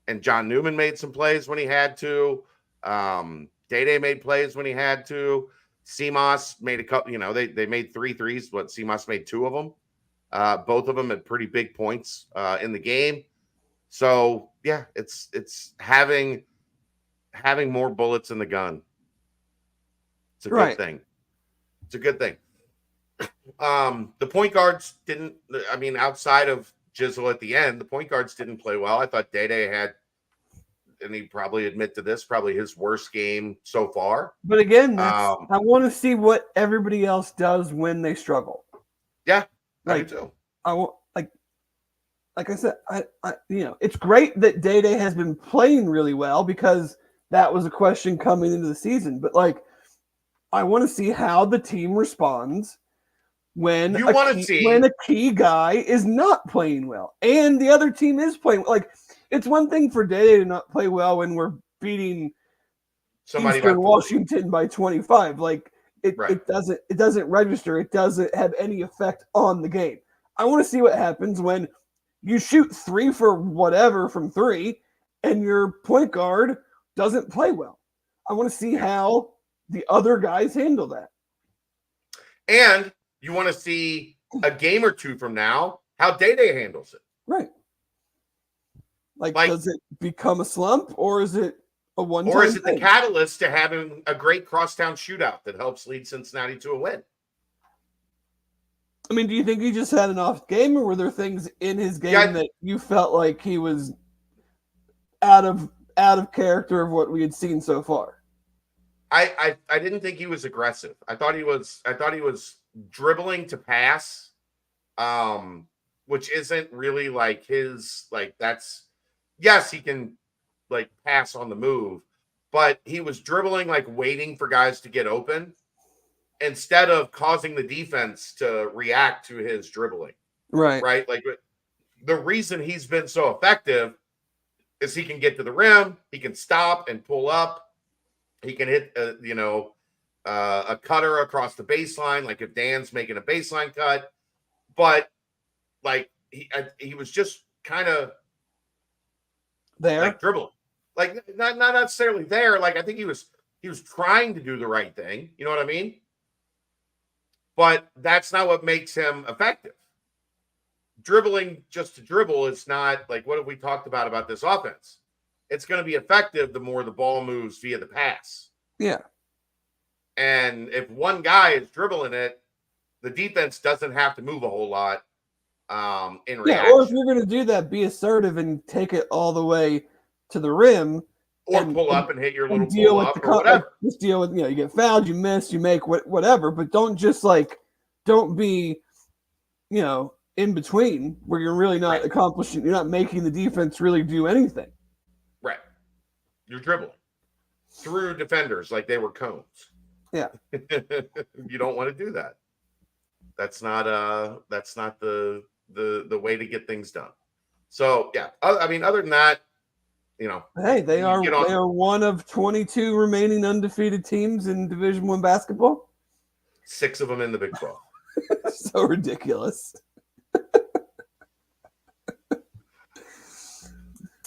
A: And John Newman made some plays when he had to. Day made plays when he had to. CMOS made a couple, they made 3 threes, but CMOS made 2 of them. Both of them at pretty big points in the game. So yeah, it's having more bullets in the gun. It's a good thing. It's a good thing. The point guards didn't, outside of Jizzle at the end, the point guards didn't play well. I thought Day had, and he probably admit to this, probably his worst game so far.
B: But again, I want to see what everybody else does when they struggle.
A: Yeah, I do too.
B: I want, like I said, it's great that Day has been playing really well because that was a question coming into the season. But I want to see how the team responds when a key guy is not playing well and the other team is playing. It's one thing for Day to not play well when we're beating
A: somebody
B: Eastern Washington by 25. It doesn't register. It doesn't have any effect on the game. I want to see what happens when you shoot 3 for whatever from 3 and your point guard doesn't play well. I want to see how the other guys handle that.
A: And you want to see a game or 2 from now how Day handles it.
B: Right. Does it become a slump or is it a one-time
A: Or is it
B: thing?
A: the catalyst to having a great crosstown shootout that helps lead Cincinnati to a win?
B: I mean, do you think he just had an off game, or were there things in his game that you felt like he was out of character of what we had seen so far?
A: I didn't think he was aggressive. I thought he was dribbling to pass, which isn't really his that's, yes, he can pass on the move, but he was dribbling waiting for guys to get open instead of causing the defense to react to his dribbling. Right. The reason he's been so effective is he can get to the rim, he can stop and pull up, he can hit a cutter across the baseline, if Dan's making a baseline cut, but he was just kind of
B: There.
A: like dribbling, like not necessarily there. Like I think he was trying to do the right thing. You know what I mean? But that's not what makes him effective. Dribbling just to dribble is not like what have we talked about this offense. It's going to be effective the more the ball moves via the pass.
B: Yeah.
A: And if one guy is dribbling it, the defense doesn't have to move a whole lot in reaction.
B: Yeah, or if you're going to do that, be assertive and take it all the way to the rim.
A: Or pull up and hit your little
B: deal
A: pull
B: with
A: up or whatever.
B: Just deal with, you get fouled, you miss, you make whatever, but don't just don't be, in between where you're really not accomplishing, you're not making the defense really do anything.
A: Right. You're dribbling through defenders like they were cones.
B: Yeah.
A: You don't want to do that. That's not the way to get things done. So yeah, I mean, other than that,
B: hey, they are one of 22 remaining undefeated teams in Division I basketball.
A: 6 of them in the Big 12.
B: So ridiculous.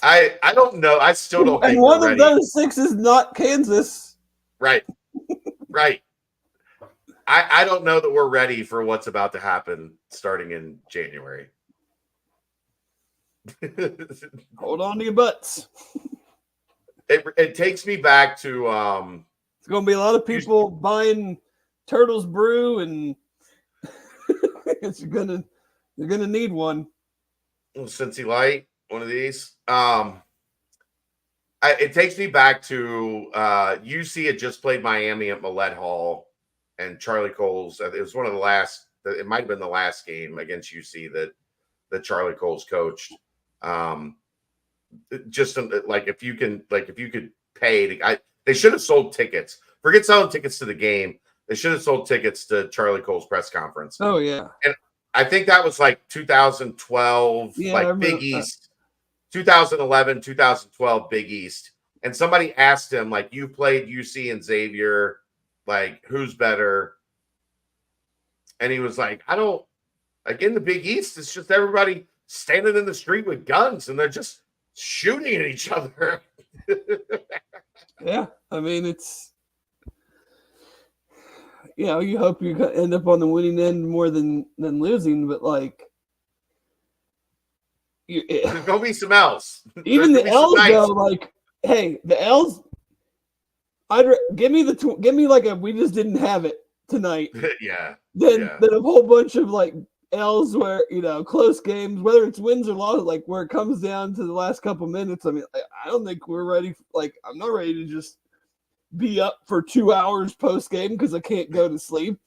A: I don't know. I still don't think
B: and one
A: we're
B: of
A: ready.
B: those 6 is not Kansas.
A: Right. Right. I don't know that we're ready for what's about to happen starting in January.
B: Hold on to your butts.
A: It takes me back to
B: it's going to be a lot of people buying Turtles Brew, and you're gonna need one.
A: Cincy Light, one of these. It takes me back to UC had just played Miami at Millett Hall, and Charlie Coles. It was one of the last. It might have been the last game against UC that Charlie Coles coached. Just like if you could pay, they should have sold tickets. Forget selling tickets to the game. They should have sold tickets to Charlie Cole's press conference.
B: Oh yeah,
A: and I think that was like 2012, like Big East, 2011, 2012 Big East. And somebody asked him, like, you played UC and Xavier, like, who's better? And he was like, I don't, like, in the Big East, it's just everybody standing in the street with guns and they're just shooting at each other.
B: Yeah, I mean, it's, you hope you end up on the winning end more than losing, but like,
A: There's gonna be some L's.
B: Even the L's though, like, hey, the L's. Give me like a we just didn't have it tonight.
A: Yeah.
B: Then a whole bunch of like L's where close games, whether it's wins or losses, like where it comes down to the last couple minutes. I mean, I don't think we're ready. Like, I'm not ready to just be up for 2 hours post game because I can't go to sleep.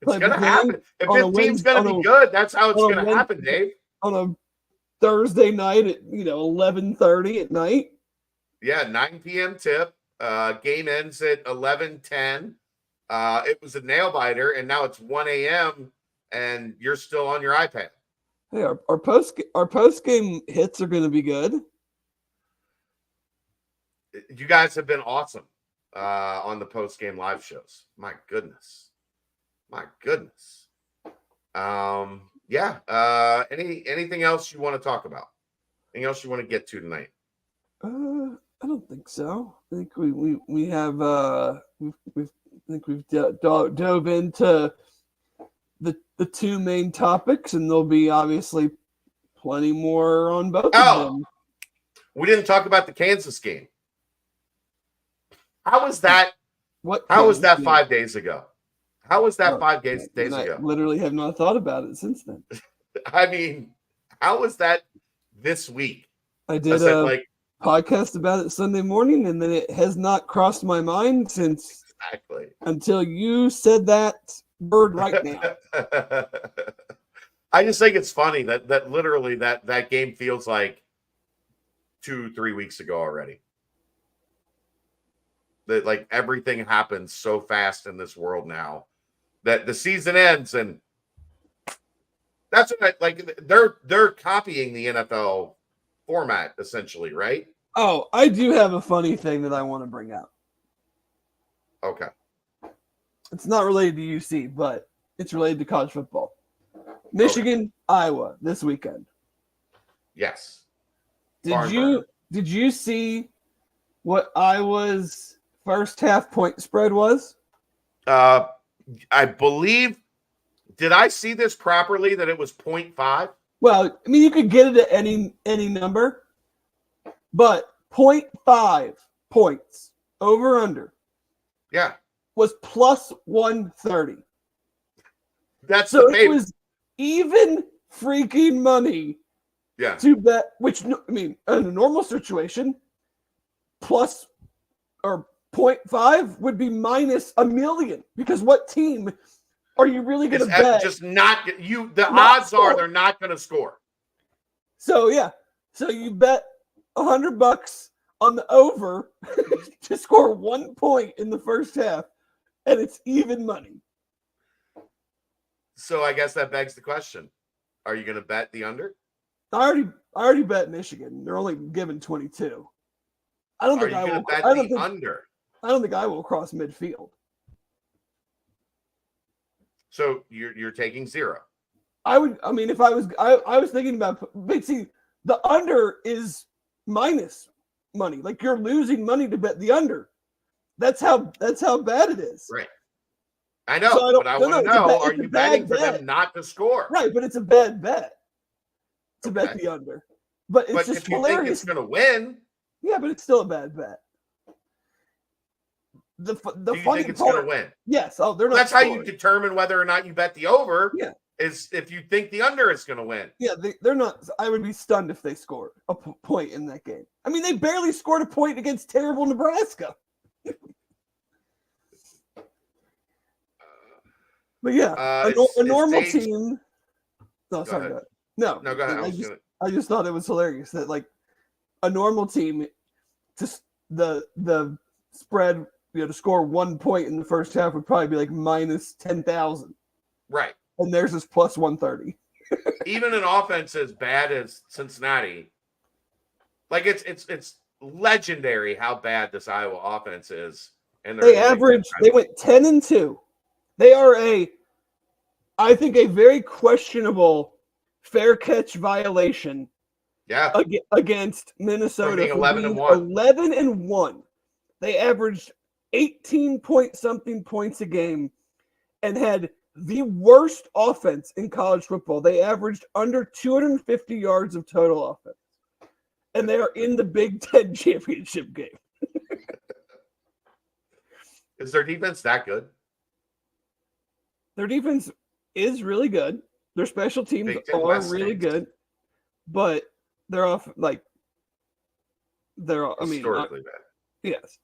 A: It's gonna happen. If this team's gonna be good, that's how it's gonna happen, Dave. On a
B: Thursday night at 11:30 at night.
A: Yeah, 9 p.m. tip. Game ends at 11:10. It was a nail biter, and now it's 1 a.m. and you're still on your iPad.
B: Hey, our post game hits are going to be good.
A: You guys have been awesome on the post game live shows. My goodness. Yeah. Anything else you want to talk about? Anything else you want to get to tonight?
B: I don't think so. I think we have we've dove into the 2 main topics, and there'll be obviously plenty more on both of them.
A: We didn't talk about the Kansas game. How was that? How was that 5 days ago? How was that 5 days ago?
B: I literally have not thought about it since then.
A: I mean, how was that this week?
B: I did a podcast about it Sunday morning, and then it has not crossed my mind since until you said that word right now.
A: I just think it's funny that literally that game feels like 2-3 weeks ago already. That like everything happens so fast in this world now that the season ends, and that's what they're copying the NFL format essentially, right?
B: Oh, I do have a funny thing that I want to bring up.
A: Okay.
B: It's not related to UC, but it's related to college football. Michigan, Iowa this weekend.
A: Yes.
B: Did you Did you see what Iowa's first half point spread was?
A: I believe. Did I see this properly? That it was 0.5?
B: Well, I mean, you could get it at any number, but 0.5 points over under.
A: Yeah,
B: was plus 130.
A: that's
B: So
A: the
B: it was even freaking money.
A: Yeah,
B: To bet, which I mean, in a normal situation, plus or 0.5 would be minus $1 million. Because what team are you really going to bet?
A: just not you. The
B: Not
A: odds
B: score.
A: are they're not going to score.
B: So yeah, so you bet $100 on the over to score 1 point in the first half, and it's even money.
A: So I guess that begs the question: are you going to bet the under?
B: I already bet Michigan. They're only given 22. I don't
A: Are
B: think
A: you
B: I
A: going
B: will.
A: to bet
B: I don't
A: the
B: think
A: under?
B: I don't think I will cross midfield.
A: So you're taking 0.
B: I would. I mean, if I was thinking about. But see, the under is minus money. Like you're losing money to bet the under. That's how bad it is.
A: Right. I know,
B: So
A: but I want to know: are you betting for them not to score?
B: Right, but it's a bad bet to bet
A: Okay.
B: the under. But it's
A: But
B: just
A: if you
B: hilarious.
A: think it's going to win,
B: Yeah, but it's still a bad bet. The
A: do you
B: funny
A: think it's
B: part,
A: going to win?
B: yes. Oh, they're not.
A: That's how
B: scoring.
A: you determine whether or not you bet the over.
B: Yeah.
A: Is if you think the under is going to win.
B: Yeah, they're not. I would be stunned if they scored a point in that game. I mean, they barely scored a point against terrible Nebraska. But yeah, a normal team. No, sorry. Go ahead. No,
A: go ahead.
B: I just thought it was hilarious that like a normal team, just the spread, to score 1 point in the first half would probably be like minus 10,000.
A: Right.
B: And theirs is plus 130.
A: Even an offense as bad as Cincinnati, like it's legendary how bad this Iowa offense is. And
B: they went 10-2. They are I think a very questionable fair catch violation.
A: Yeah.
B: Against Minnesota for
A: 11-1.
B: 11-1. They averaged 18 point something points a game and had the worst offense in college football. They averaged under 250 yards of total offense. And they are in the Big Ten championship game.
A: Is their defense that good?
B: Their defense is really good. Their special teams are really good. But they're off
A: historically bad.
B: Yes.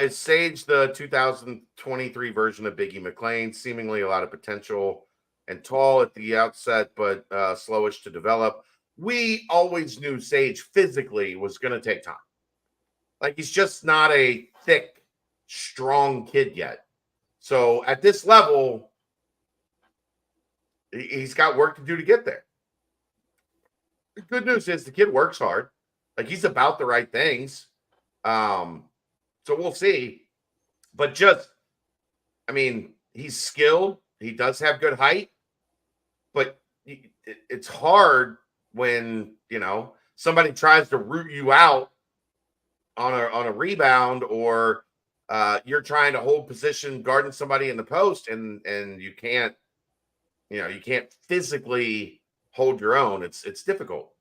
A: Is Sage the 2023 version of Biggie McLean? Seemingly a lot of potential and tall at the outset, but slowish to develop. We always knew Sage physically was going to take time. Like he's just not a thick, strong kid yet. So at this level, he's got work to do to get there. The good news is the kid works hard. Like he's about the right things. So we'll see. But he's skilled. He does have good height. But it's hard when, somebody tries to root you out on a rebound or you're trying to hold position guarding somebody in the post and you can't physically hold your own. It's difficult.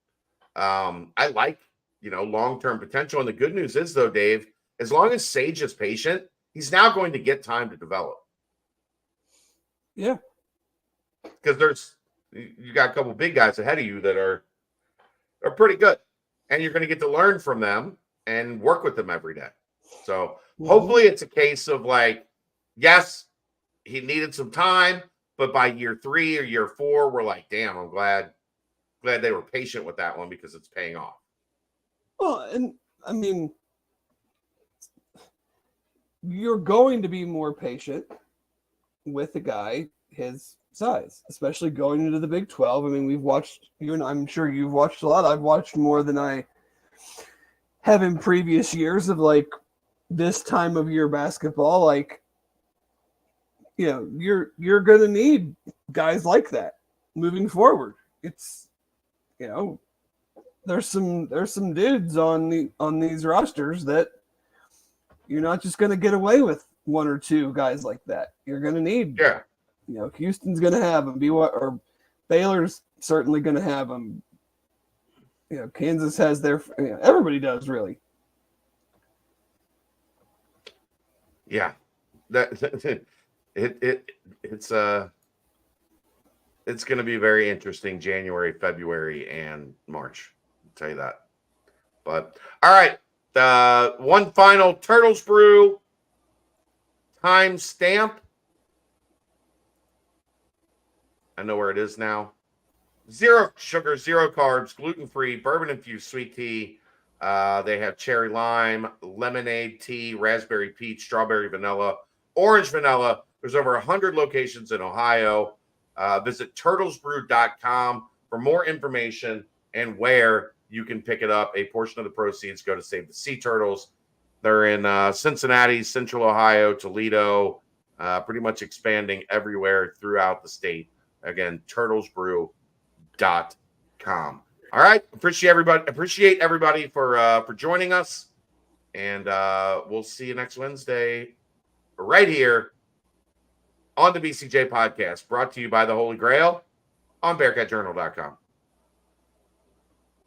A: I like, long-term potential. And the good news is though, Dave, as long as Sage is patient, he's now going to get time to develop.
B: Yeah.
A: Because you got a couple big guys ahead of you that are pretty good. And you're going to get to learn from them and work with them every day. So hopefully it's a case of yes, he needed some time, but by year 3 or year 4, we're like, damn, I'm glad they were patient with that one because it's paying off.
B: Well, and I mean, you're going to be more patient with a guy his size, especially going into the Big 12. I mean, we've watched, I'm sure you've watched a lot. I've watched more than I have in previous years of this time of year basketball. You're going to need guys like that moving forward. It's you know, there's some dudes on these rosters that you're not just going to get away with one or two guys like that. You're going to need, you know, Houston's going to have them. Or Baylor's certainly going to have them. You know, Kansas has their. You know, everybody does really.
A: Yeah, it's going to be very interesting January, February, and March. I'll tell you that. But all right, one final Turtles Brew time stamp. I know where it is now. 0 sugar, 0 carbs, gluten-free, bourbon-infused sweet tea. They have cherry lime, lemonade tea, raspberry peach, strawberry vanilla, orange vanilla. There's over 100 locations in Ohio. Visit turtlesbrew.com for more information and where you can pick it up. A portion of the proceeds go to Save the Sea Turtles. They're in Cincinnati, Central Ohio, Toledo, pretty much expanding everywhere throughout the state. Again, turtlesbrew.com. All right. Appreciate everybody for joining us. And we'll see you next Wednesday right here on the BCJ podcast, brought to you by the Holy Grail on BearcatJournal.com.